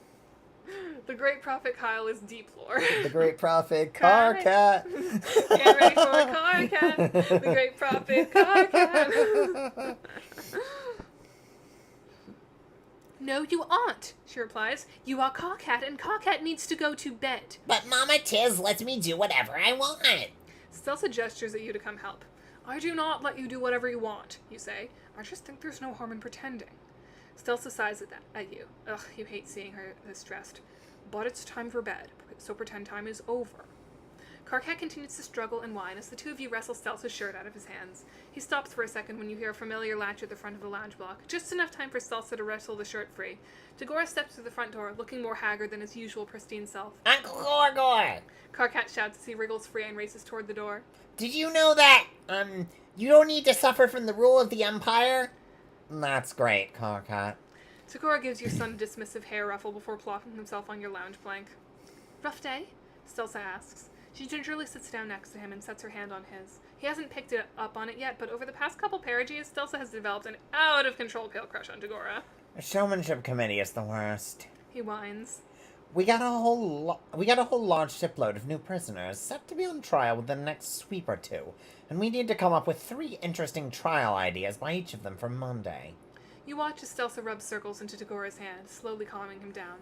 The great prophet Kyle is deep lore. The great prophet Karkat. Get ready for Karkat. The great prophet Karkat. No, you aren't, she replies. You are Karkat, and Karkat needs to go to bed. But Mama Tiz lets me do whatever I want. Stelsa gestures at you to come help. I do not let you do whatever you want, you say. I just think there's no harm in pretending. Stelsa sighs at you. Ugh, you hate seeing her this stressed. But it's time for bed, so pretend time is over. Karkat continues to struggle and whine as the two of you wrestle Stelsa's shirt out of his hands. He stops for a second when you hear a familiar latch at the front of the lounge block, just enough time for Stelsa to wrestle the shirt free. Tagora steps through the front door, looking more haggard than his usual pristine self. Uncle Gorgor! Karkat shouts as he wriggles free and races toward the door. Did you know that, you don't need to suffer from the rule of the Empire? That's great, Karkat. Tagora gives your son a dismissive hair ruffle before plopping himself on your lounge plank. Rough day? Stelsa asks. She gingerly sits down next to him and sets her hand on his. He hasn't picked it up on it yet, but over the past couple parages, Stelsa has developed an out-of-control pale crush on Tagora. The showmanship committee is the worst. He whines. We got a whole large shipload of new prisoners set to be on trial within the next sweep or two, and we need to come up with 3 interesting trial ideas by each of them for Monday. You watch as Stelsa rubs circles into Tagora's hand, slowly calming him down.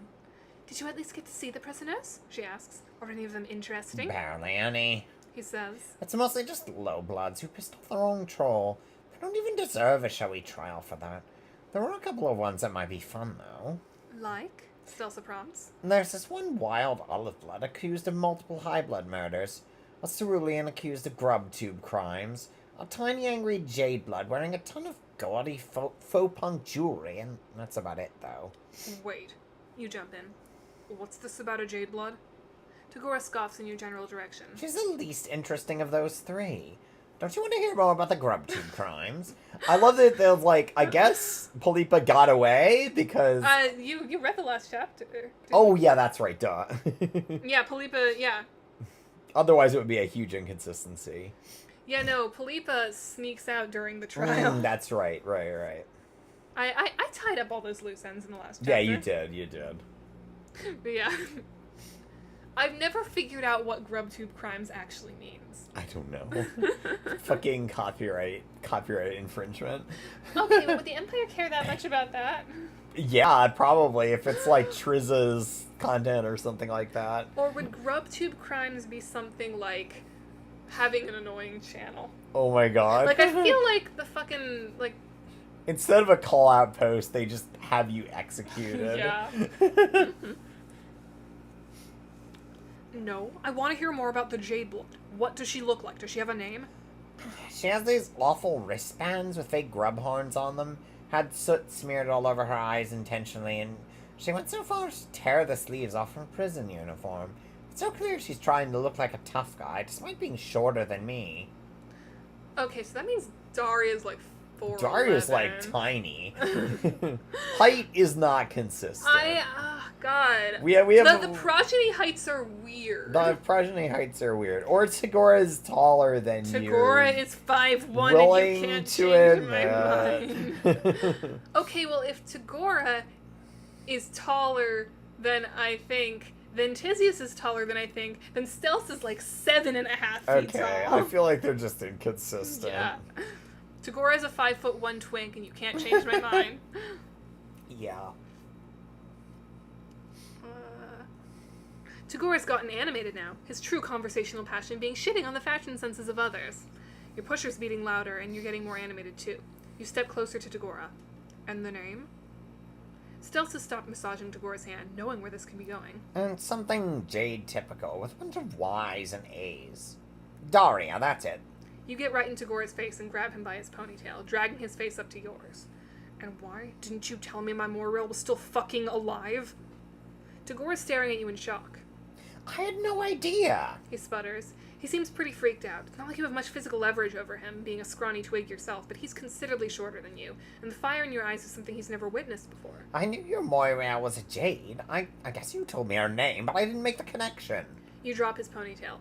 Did you at least get to see the prisoners? She asks. Are any of them interesting? Barely any. He says. It's mostly just lowbloods who pissed off the wrong troll. They don't even deserve a showy trial for that. There were a couple of ones that might be fun, though. Like? Stelsa prompts. There's this one wild olive blood accused of multiple high blood murders, a cerulean accused of grub tube crimes, a tiny angry jade blood wearing a ton of gaudy faux punk jewelry, and that's about it, though. Wait. You jump in. What's this about a jade blood? Tagora scoffs in your general direction. She's the least interesting of those 3. Don't you want to hear more about the grub tube crimes? I love that they're like, I guess Polypa got away because... You read the last chapter. Oh, yeah, that's right, duh. Yeah, Polypa, yeah. Otherwise it would be a huge inconsistency. Yeah, no, Polypa sneaks out during the trial. That's right. I tied up all those loose ends in the last chapter. Yeah, you did. But yeah. I've never figured out what grubtube crimes actually means. I don't know. Fucking copyright infringement. Okay, well, would the Empire care that much about that? Yeah, probably, if it's like Triz's content or something like that. Or would grubtube crimes be something like having an annoying channel? Oh my god. Like, I feel like the fucking, like... Instead of a call-out post, they just have you executed. Yeah. No, I want to hear more about the Jade Blood. What does she look like? Does she have a name? She has these awful wristbands with fake grub horns on them, had soot smeared all over her eyes intentionally, and she went so far as to tear the sleeves off her prison uniform. It's so clear she's trying to look like a tough guy, despite being shorter than me. Okay, so that means Daria's like 4'11". Daria's like tiny. Height is not consistent. God. We have the progeny heights are weird. The progeny heights are weird. Or Tagora is taller than you. Tagora is 5'1" and you can't change my mind. Okay, well, if Tagora is taller than I think, then Tyzias is taller than I think, then Stelsa is like 7.5 feet tall. Okay, I feel like they're just inconsistent. Yeah. Tagora is a 5'1" twink and you can't change my mind. Yeah. Tagora's gotten animated now, his true conversational passion being shitting on the fashion senses of others. Your pusher's beating louder, and you're getting more animated too. You step closer to Tagora. And the name? Stelsa stopped massaging Tagora's hand, knowing where this could be going. And something Jade typical, with a bunch of Y's and A's. Daria, that's it. You get right in Tagora's face and grab him by his ponytail, dragging his face up to yours. And why didn't you tell me my Moirail was still fucking alive? Tagora's staring at you in shock. I had no idea. He sputters. He seems pretty freaked out. It's not like you have much physical leverage over him, being a scrawny twig yourself, but he's considerably shorter than you, and the fire in your eyes is something he's never witnessed before. I knew your Moira was a Jade. I guess you told me her name, but I didn't make the connection. You drop his ponytail.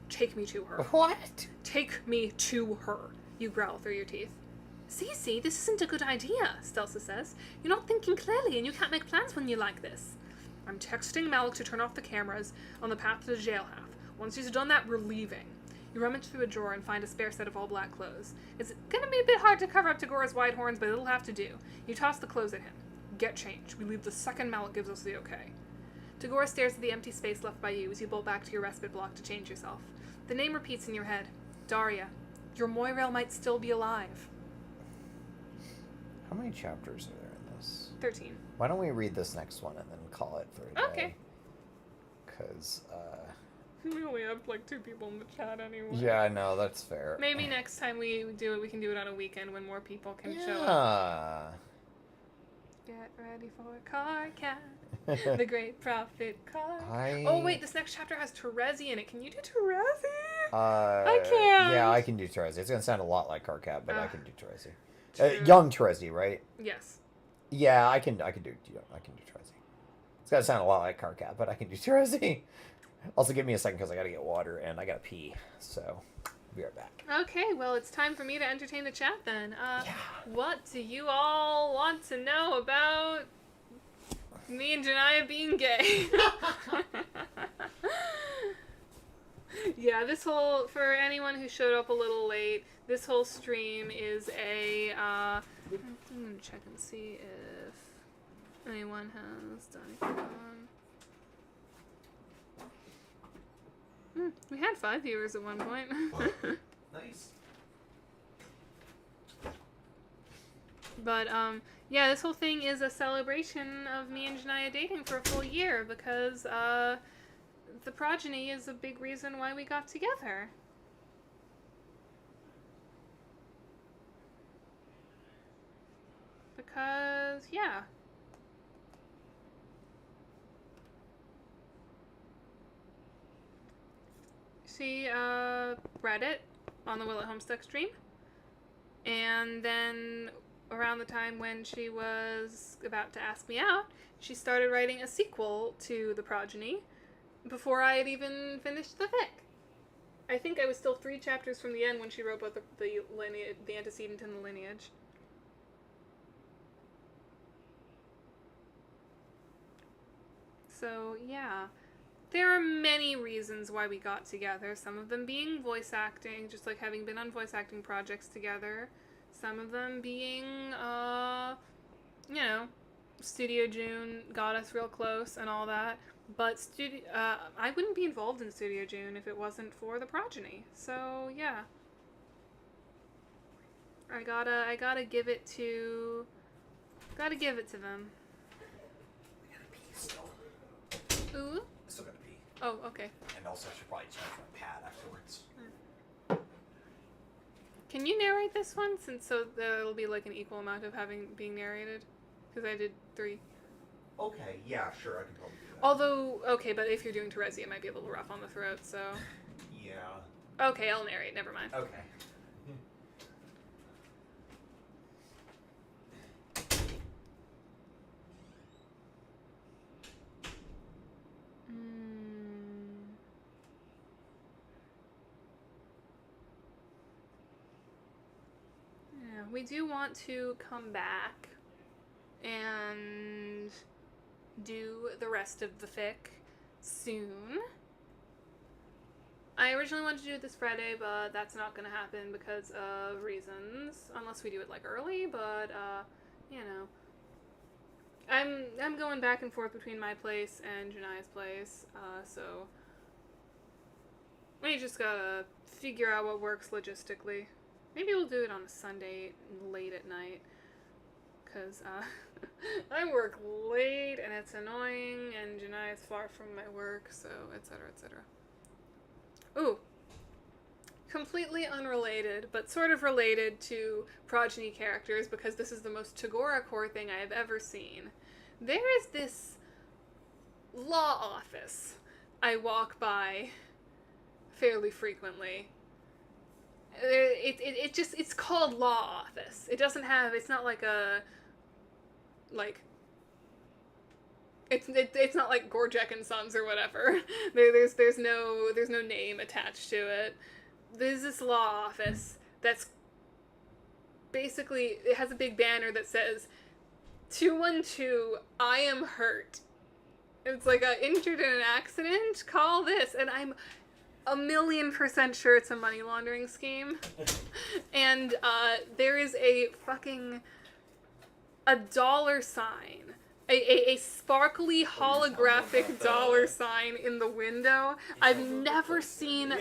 Take me to her. What? Take me to her, you growl through your teeth. See, this isn't a good idea, Stelsa says. You're not thinking clearly, and you can't make plans when you're like this. I'm texting Malik to turn off the cameras on the path to the jail half. Once he's done that, we're leaving. You rummage through a drawer and find a spare set of all black clothes. It's gonna be a bit hard to cover up Tagora's wide horns, but it'll have to do. You toss the clothes at him. Get changed. We leave the second Malik gives us the okay. Tagora stares at the empty space left by you as you bolt back to your respite block to change yourself. The name repeats in your head. Daria. Your Moirail might still be alive. How many chapters are there in this? 13. Why don't we read this next one and then call it for a day? Okay. Because, We only have like 2 people in the chat anyway. yeah, I know, that's fair. Maybe next time we do it, we can do it on a weekend when more people can show up. Get ready for Karkat, the great prophet Karkat. Oh wait, this next chapter has Terezi in it. Can you do Terezi? I can't. Yeah, I can do Terezi. It's gonna sound a lot like Karkat, but I can do Terezi. True. Young Terezi, right? Yes. Yeah, I can do Terezi. It's gonna sound a lot like Karkat, but I can do Terezi. Also, give me a second because I gotta get water and I gotta pee. So, I'll be right back. Okay, well, it's time for me to entertain the chat then. Yeah. What do you all want to know about me and Jonaya being gay? Yeah, this whole, for anyone who showed up a little late, this whole stream is a, I'm gonna check and see if anyone has done anything wrong. We had 5 viewers at one point. Nice. But, yeah, this whole thing is a celebration of me and Jonaya dating for a full year because, the progeny is a big reason why we got together. Because, yeah. She, read it on the Will at Homestuck stream. And then, around the time when she was about to ask me out, she started writing a sequel to The Progeny before I had even finished the fic. I think I was still 3 chapters from the end when she wrote both the lineage, the antecedent and the lineage. So, yeah. There are many reasons why we got together. Some of them being voice acting, just like having been on voice acting projects together. Some of them being, Studio June got us real close and all that. But I wouldn't be involved in Studio June if it wasn't for the progeny. So yeah, I gotta give it to them. I gotta pee still. Ooh. I still gotta pee. Oh, okay. And also, I should probably change my pad afterwards. Can you narrate this one, so there'll be like an equal amount of being narrated? Because I did 3. Okay, yeah, sure, I can probably do that. Although, okay, but if you're doing Terezi, it might be a little rough on the throat, so... Yeah. Okay, I'll narrate, never mind. Okay. Yeah, we do want to come back and do the rest of the fic soon. I originally wanted to do it this Friday, but that's not going to happen because of reasons. Unless we do it, like, early, but, I'm going back and forth between my place and Jonaya's place, so we just gotta figure out what works logistically. Maybe we'll do it on a Sunday late at night, because I work late and it's annoying, and Jonaya's far from my work, so etc. etc. Ooh. Completely unrelated, but sort of related to Progeny characters, because this is the most Tagora core thing I have ever seen. There is this law office I walk by fairly frequently. It's called law office. It doesn't have, it's not like a, like, it's not like Gorjek and Sons or whatever. There's no name attached to it. There's this law office that's basically, it has a big banner that says 212, I am hurt. It's like, injured in an accident, call this. And I'm 1,000,000% sure it's a money laundering scheme. And there is a fucking $sign. A sparkly holographic $sign in the window. I've never seen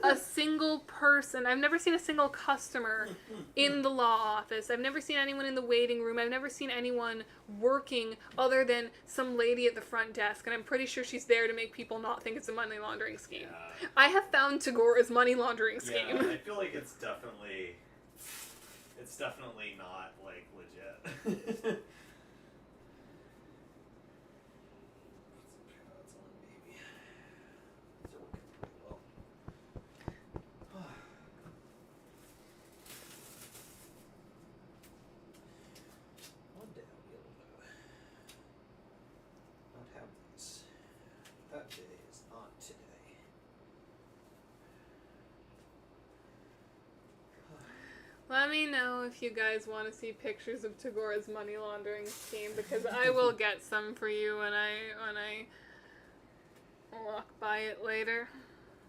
a single person, I've never seen a single customer in the law office. I've never seen anyone in the waiting room. I've never seen anyone working other than some lady at the front desk, and I'm pretty sure she's there to make people not think it's a money laundering scheme. Yeah. I have found Tagora's money laundering scheme. Yeah, I feel like it's definitely not, like, legit. That day is not today. Let me know if you guys want to see pictures of Tagora's money laundering scheme, because I will get some for you when I walk by it later.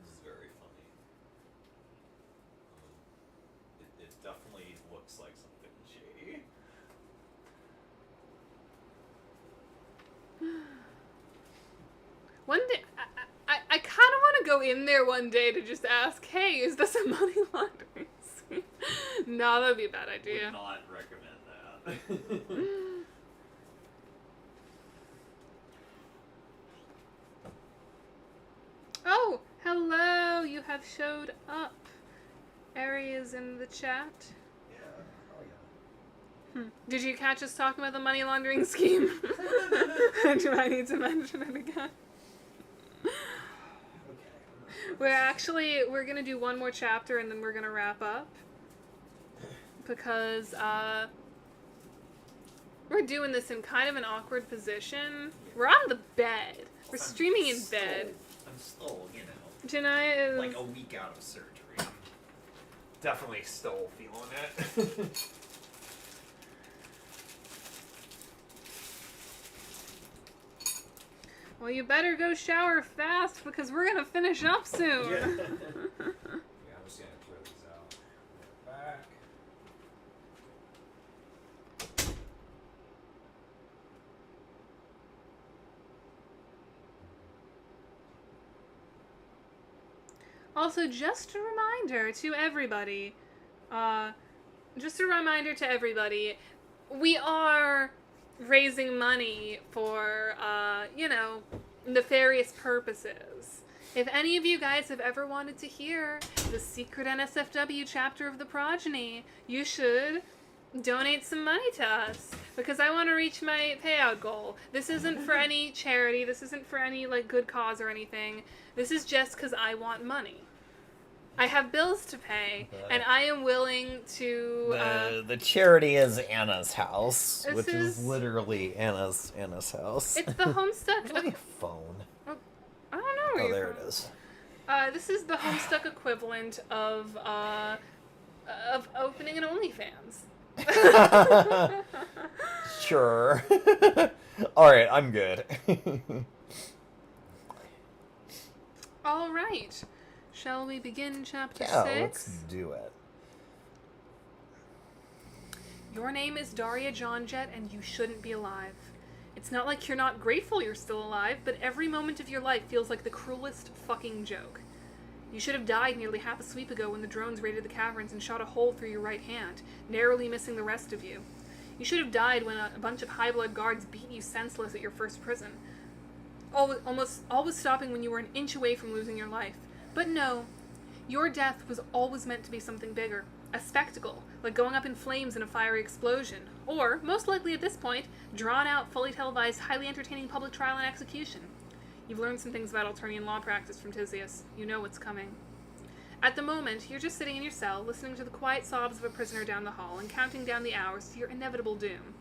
This is very funny. It definitely looks like something shady. One day, I kind of want to go in there one day to just ask, hey, is this a money laundering scheme? No, that would be a bad idea. Would not recommend that. Oh, hello, you have showed up. Area's in the chat. Yeah, oh yeah. Did you catch us talking about the money laundering scheme? Do I need to mention it again? We're gonna do one more chapter and then we're gonna wrap up. Because, we're doing this in kind of an awkward position. We're on the bed. We're streaming in bed. I'm still, you know, Jonaya is... like a week out of surgery. I'm definitely still feeling it. Well, you better go shower fast because we're gonna finish up soon. Yeah. Yeah, I'm just gonna throw these out. Back. Also, just a reminder to everybody, we are raising money for, nefarious purposes. If any of you guys have ever wanted to hear the secret NSFW chapter of the Progeny, you should donate some money to us, because I want to reach my payout goal. This isn't for any charity, this isn't for any, good cause or anything. This is just because I want money. I have bills to pay, and I am willing to... The charity is Anna's house, which is literally Anna's house. It's the Homestuck... Where's my phone? I don't know where Oh, you're there from. it is. This is the Homestuck equivalent of opening an OnlyFans. Sure. Alright, I'm good. All right. Shall we begin chapter 6? Let's do it. Your name is Daria Johnjet, and you shouldn't be alive. It's not like you're not grateful you're still alive, but every moment of your life feels like the cruelest fucking joke. You should have died nearly half a sweep ago when the drones raided the caverns and shot a hole through your right hand, narrowly missing the rest of you. You should have died when a bunch of high-blood guards beat you senseless at your first prison. Always stopping when you were an inch away from losing your life. But no, your death was always meant to be something bigger. A spectacle, like going up in flames in a fiery explosion. Or, most likely at this point, drawn-out, fully televised, highly entertaining public trial and execution. You've learned some things about Alternian law practice from Tyzias. You know what's coming. At the moment, you're just sitting in your cell, listening to the quiet sobs of a prisoner down the hall and counting down the hours to your inevitable doom.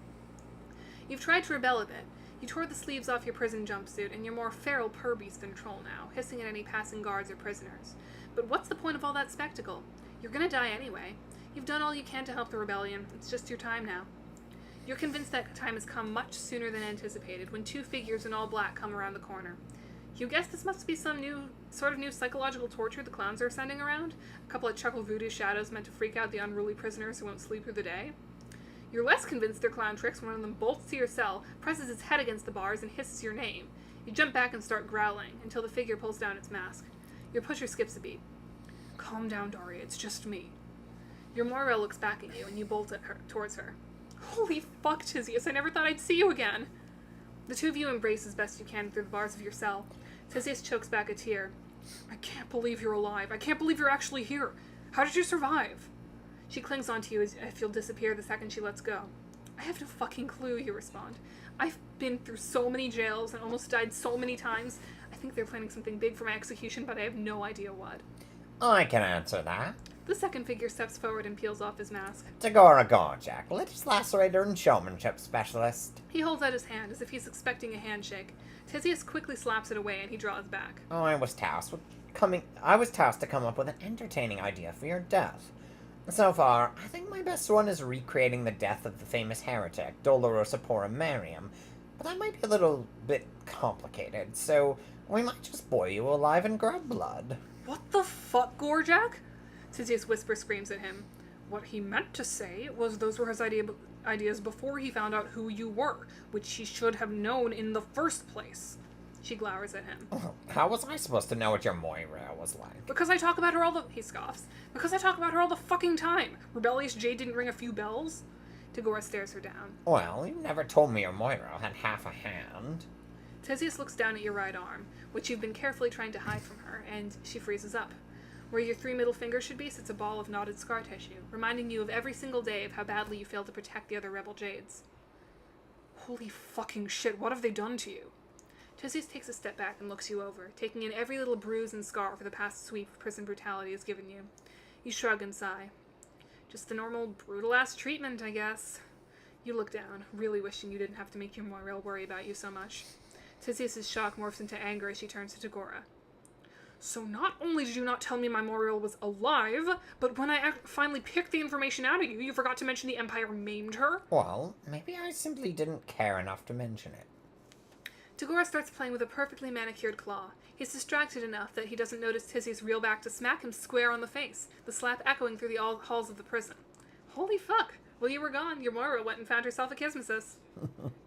You've tried to rebel a bit. You tore the sleeves off your prison jumpsuit, and you're more feral purbeast than troll now, hissing at any passing guards or prisoners. But what's the point of all that spectacle? You're gonna die anyway. You've done all you can to help the rebellion. It's just your time now. You're convinced that time has come much sooner than anticipated when two figures in all black come around the corner. You guess this must be some new psychological torture the clowns are sending around? A couple of chuckle voodoo shadows meant to freak out the unruly prisoners who won't sleep through the day? You're less convinced they're clown tricks when one of them bolts to your cell, presses its head against the bars, and hisses your name. You jump back and start growling until the figure pulls down its mask. Your pusher skips a beat. Calm down, Daria, it's just me. Your Moira looks back at you, and you bolt towards her. Holy fuck, Tyzias, I never thought I'd see you again. The two of you embrace as best you can through the bars of your cell. Tyzias chokes back a tear. I can't believe you're alive. I can't believe you're actually here. How did you survive? She clings onto you as if you'll disappear the second she lets go. I have no fucking clue, you respond. I've been through so many jails and almost died so many times. I think they're planning something big for my execution, but I have no idea what. I can answer that. The second figure steps forward and peels off his mask. Tagora Gorjak, Litis Lacerator and Showmanship Specialist. He holds out his hand as if he's expecting a handshake. Tyzias quickly slaps it away and he draws back. I was tasked to come up with an entertaining idea for your death. So far, I think my best one is recreating the death of the famous heretic, Dolorosa Pora Mariam, but that might be a little bit complicated, so we might just boil you alive and grab blood. What the fuck, Gorjak? Tyzias whisper screams at him. What he meant to say was those were his ideas before he found out who you were, which he should have known in the first place. She glowers at him. How was I supposed to know what your Moira was like? Because I talk about her he scoffs. Because I talk about her all the fucking time. Rebellious Jade didn't ring a few bells? Tagora stares her down. Well, you never told me your Moira had half a hand. Tyzias looks down at your right arm, which you've been carefully trying to hide from her, and she freezes up. Where your three middle fingers should be sits a ball of knotted scar tissue, reminding you of every single day of how badly you failed to protect the other rebel Jades. Holy fucking shit, what have they done to you? Tyzias takes a step back and looks you over, taking in every little bruise and scar for the past sweep of prison brutality has given you. You shrug and sigh. Just the normal brutal-ass treatment, I guess. You look down, really wishing you didn't have to make your Moira worry about you so much. Tyzias' shock morphs into anger as she turns to Tagora. So not only did you not tell me my Moriel was alive, but when I finally picked the information out of you, you forgot to mention the Empire maimed her? Well, maybe I simply didn't care enough to mention it. Tagora starts playing with a perfectly manicured claw. He's distracted enough that he doesn't notice Tyzias reel back to smack him square on the face, the slap echoing through the halls of the prison. Holy fuck! While you were gone, your Moira went and found herself a kismesis.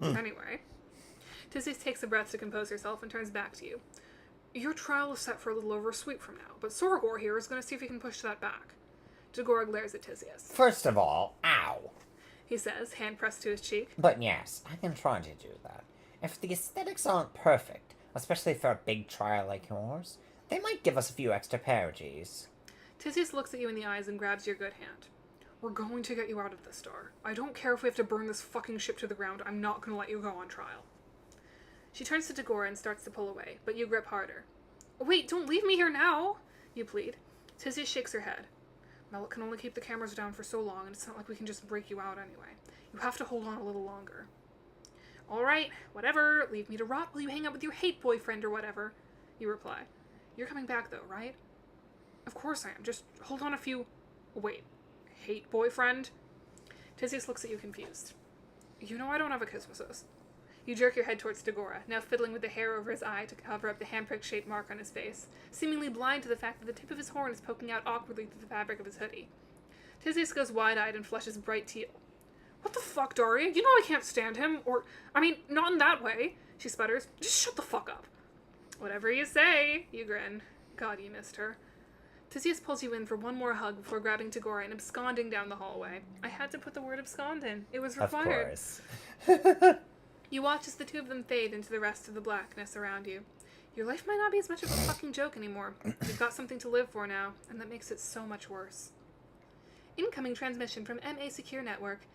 Anyway. Tyzias takes a breath to compose herself and turns back to you. Your trial is set for a little over a sweep from now, but Soragor here is going to see if he can push that back. Tagora glares at Tyzias. First of all, ow, he says, hand pressed to his cheek. But yes, I can try to do that. If the aesthetics aren't perfect, especially for a big trial like yours, they might give us a few extra parages. Tyzias looks at you in the eyes and grabs your good hand. We're going to get you out of this door. I don't care if we have to burn this fucking ship to the ground, I'm not going to let you go on trial. She turns to Tagora and starts to pull away, but you grip harder. Wait, don't leave me here now, you plead. Tyzias shakes her head. Mel can only keep the cameras down for so long, and it's not like we can just break you out anyway. You have to hold on a little longer. Alright, whatever, leave me to rot while you hang out with your hate boyfriend or whatever, you reply. You're coming back though, right? Of course I am, just hold on a few... Wait, hate boyfriend? Tyzias looks at you confused. You know I don't have a kismesis. You jerk your head towards Tagora, now fiddling with the hair over his eye to cover up the handprick-shaped mark on his face, seemingly blind to the fact that the tip of his horn is poking out awkwardly through the fabric of his hoodie. Tyzias goes wide-eyed and flushes bright teal. What the fuck, Daria? You know I can't stand him. Not in that way. She sputters. Just shut the fuck up. Whatever you say, you grin. God, you missed her. Tyzias pulls you in for one more hug before grabbing Tagora and absconding down the hallway. I had to put the word abscond in. It was required. Of course. You watch as the two of them fade into the rest of the blackness around you. Your life might not be as much of a fucking joke anymore. You've got something to live for now, and that makes it so much worse. Incoming transmission from MA Secure Network.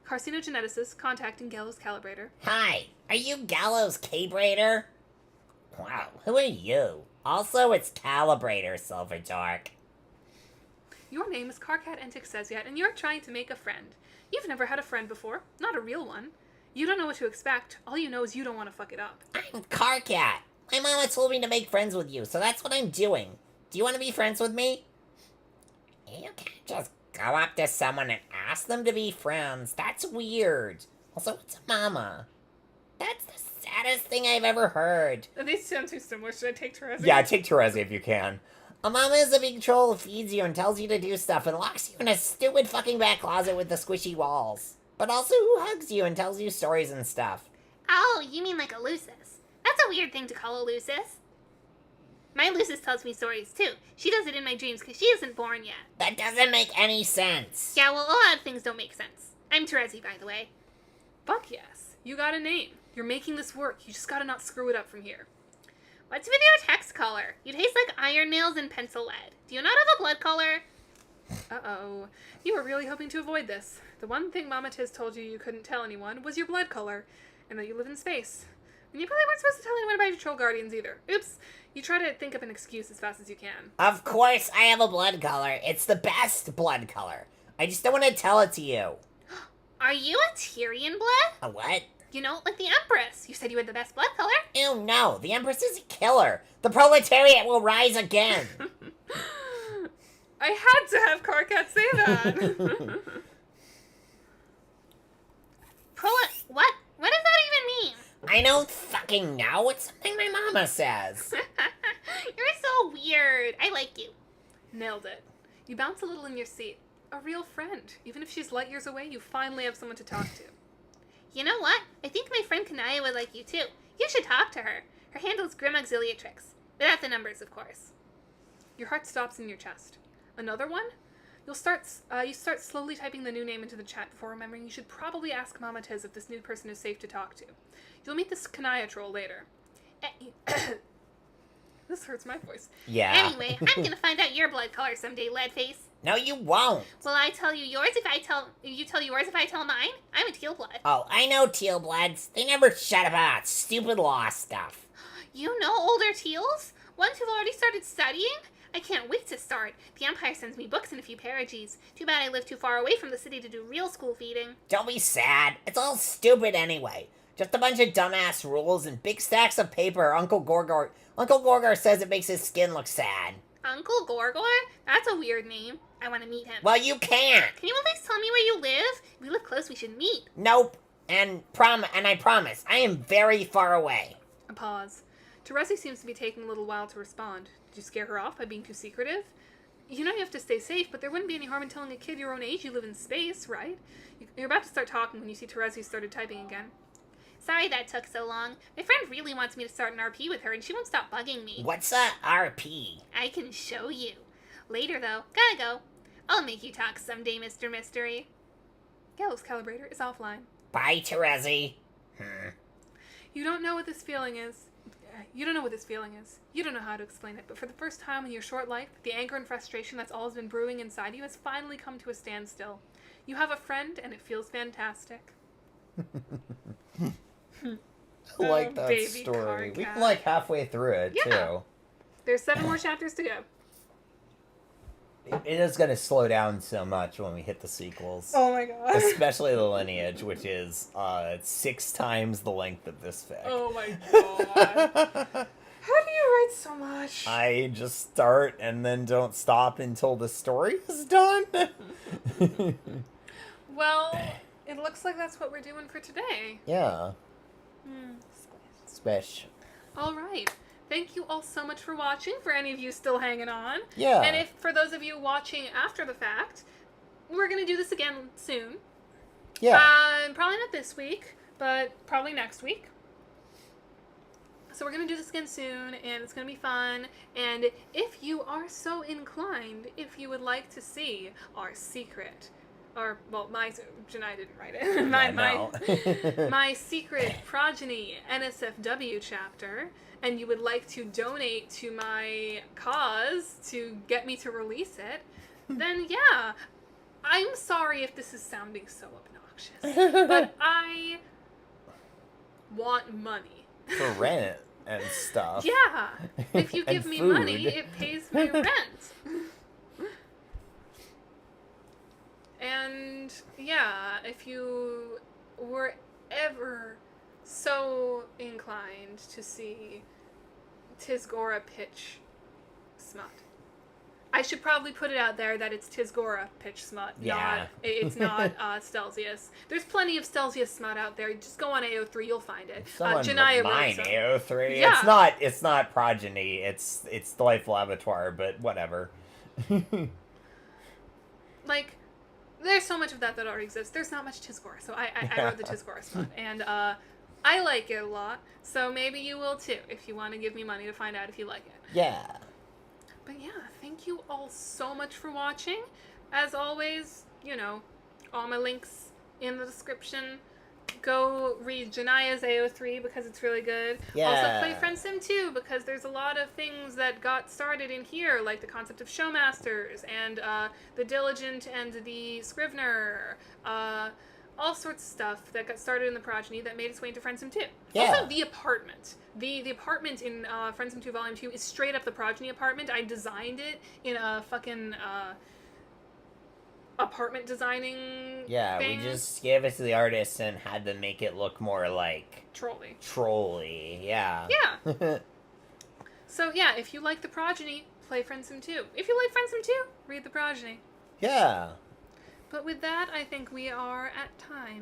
Carcinogeneticist contacting Gallows Calibrator. Hi, are you Gallows Calibrator? Wow, who are you? Also, it's Calibrator, Silver Dark. Your name is Karkat Entixesiat, and you're trying to make a friend. You've never had a friend before, not a real one. You don't know what to expect. All you know is you don't want to fuck it up. I'm Karkat. My mama told me to make friends with you, so that's what I'm doing. Do you want to be friends with me? You can't just go up to someone and ask them to be friends. That's weird. Also, what's a mama? That's the saddest thing I've ever heard. These sound too similar. Should I take Terezi? Yeah, take Terezi if you can. A mama is a big troll who feeds you and tells you to do stuff and locks you in a stupid fucking back closet with the squishy walls. But also who hugs you and tells you stories and stuff. Oh, you mean like a Lucis. That's a weird thing to call a Lucis. My Lucis tells me stories, too. She does it in my dreams because she isn't born yet. That doesn't make any sense. Yeah, well, a lot of things don't make sense. I'm Terezi, by the way. Fuck yes. You got a name. You're making this work. You just gotta not screw it up from here. What's with your text color? You taste like iron nails and pencil lead. Do you not have a blood color? Uh-oh. You were really hoping to avoid this. The one thing Mama Tiz told you couldn't tell anyone was your blood color, and that you live in space. And you probably weren't supposed to tell anyone about your troll guardians either. Oops. You try to think up an excuse as fast as you can. Of course I have a blood color. It's the best blood color. I just don't want to tell it to you. Are you a Tyrian blood? A what? You know, like the Empress. You said you had the best blood color. Ew, no. The Empress is a killer. The proletariat will rise again. I had to have Karkat say that. What? What does that even mean? I don't fucking know. It's something my mama says. You're so weird. I like you. Nailed it. You bounce a little in your seat. A real friend. Even if she's light years away, you finally have someone to talk to. You know what? I think my friend Kanaya would like you too. You should talk to her. Her handle is Grim Auxiliatrix. Without the numbers, of course. Your heart stops in your chest. Another one? You start slowly typing the new name into the chat before remembering you should probably ask Mama Tiz if this new person is safe to talk to. You'll meet this Kanaya troll later. This hurts my voice. Yeah. Anyway, I'm gonna find out your blood color someday, Leadface. No, you won't. Will I tell you yours if you tell yours if I tell mine? I'm a teal blood. Oh, I know teal bloods. They never shut up about stupid law stuff. You know older teals? Ones who've already started studying? I can't wait to start. The Empire sends me books and a few parages. Too bad I live too far away from the city to do real school feeding. Don't be sad. It's all stupid anyway. Just a bunch of dumbass rules and big stacks of paper. Uncle Gorgor says it makes his skin look sad. Uncle Gorgor? That's a weird name. I want to meet him. Well, you can't. Can you at least tell me where you live? If we live close, we should meet. Nope. And I promise, I am very far away. A pause. Terezi seems to be taking a little while to respond. Did you scare her off by being too secretive? You know you have to stay safe, but there wouldn't be any harm in telling a kid your own age you live in space, right? You're about to start talking when you see Terezi started typing again. Sorry that took so long. My friend really wants me to start an RP with her, and she won't stop bugging me. What's a RP? I can show you. Later, though. Gotta go. I'll make you talk someday, Mr. Mystery. Gallows Calibrator is offline. Bye, Terezi. You don't know what this feeling is. You don't know what this feeling is. You don't know how to explain it, but for the first time in your short life, the anger and frustration that's always been brewing inside you has finally come to a standstill. You have a friend, and it feels fantastic. I like that baby story. Karkat. We're like halfway through it, Yeah. too. There's 7 more chapters to go. It is going to slow down so much when we hit the sequels. Oh my god. Especially the lineage, which is 6 times the length of this fic. Oh my god. How do you write so much? I just start and then don't stop until the story is done. Well, it looks like that's what we're doing for today. Yeah. Special. All right. Thank you all so much for watching, for any of you still hanging on. Yeah. And if for those of you watching after the fact, we're going to do this again soon. Yeah. Probably not this week, but probably next week. So we're going to do this again soon, and it's going to be fun. And if you are so inclined, if you would like to see our secret, or, well, Jonaya didn't write it. my secret Progeny NSFW chapter, and you would like to donate to my cause to get me to release it, then yeah, I'm sorry if this is sounding so obnoxious, but I want money. For rent and stuff. Yeah, if you give And me food. money, it pays my rent. And yeah, if you were ever so inclined to see Tizgora pitch smut, I should probably put it out there that it's Tizgora pitch smut. Yeah. It's not Stelsius. There's plenty of Stelsius smut out there. Just go on AO3, you'll find it. Someone Jonaya mine wrote some. AO3. Yeah. It's not Progeny. It's Delightful Abattoir, but whatever. Like, there's so much of that already exists. There's not much Tizgora, so I wrote the Tizgora smut, and I like it a lot. So maybe you will too, if you want to give me money to find out if you like it. Yeah. But yeah, thank you all so much for watching. As always, you know, all my links in the description. Go read Jonaya's AO3 because it's really good. Yeah. Also play Friend Sim 2 because there's a lot of things that got started in here, like the concept of Showmasters and the Diligent and the Scrivener. All sorts of stuff that got started in the Progeny that made its way into Friend Sim 2. Yeah. Also, the apartment. The apartment in Friend Sim 2 Volume 2 is straight up the Progeny apartment. I designed it in a fucking apartment designing thing. We just gave it to the artist and had to make it look more like Trolly. Yeah. Yeah. So yeah, if you like the Progeny, play Friend Sim 2. If you like Friend Sim 2, read the Progeny. Yeah. But with that, I think we are at time.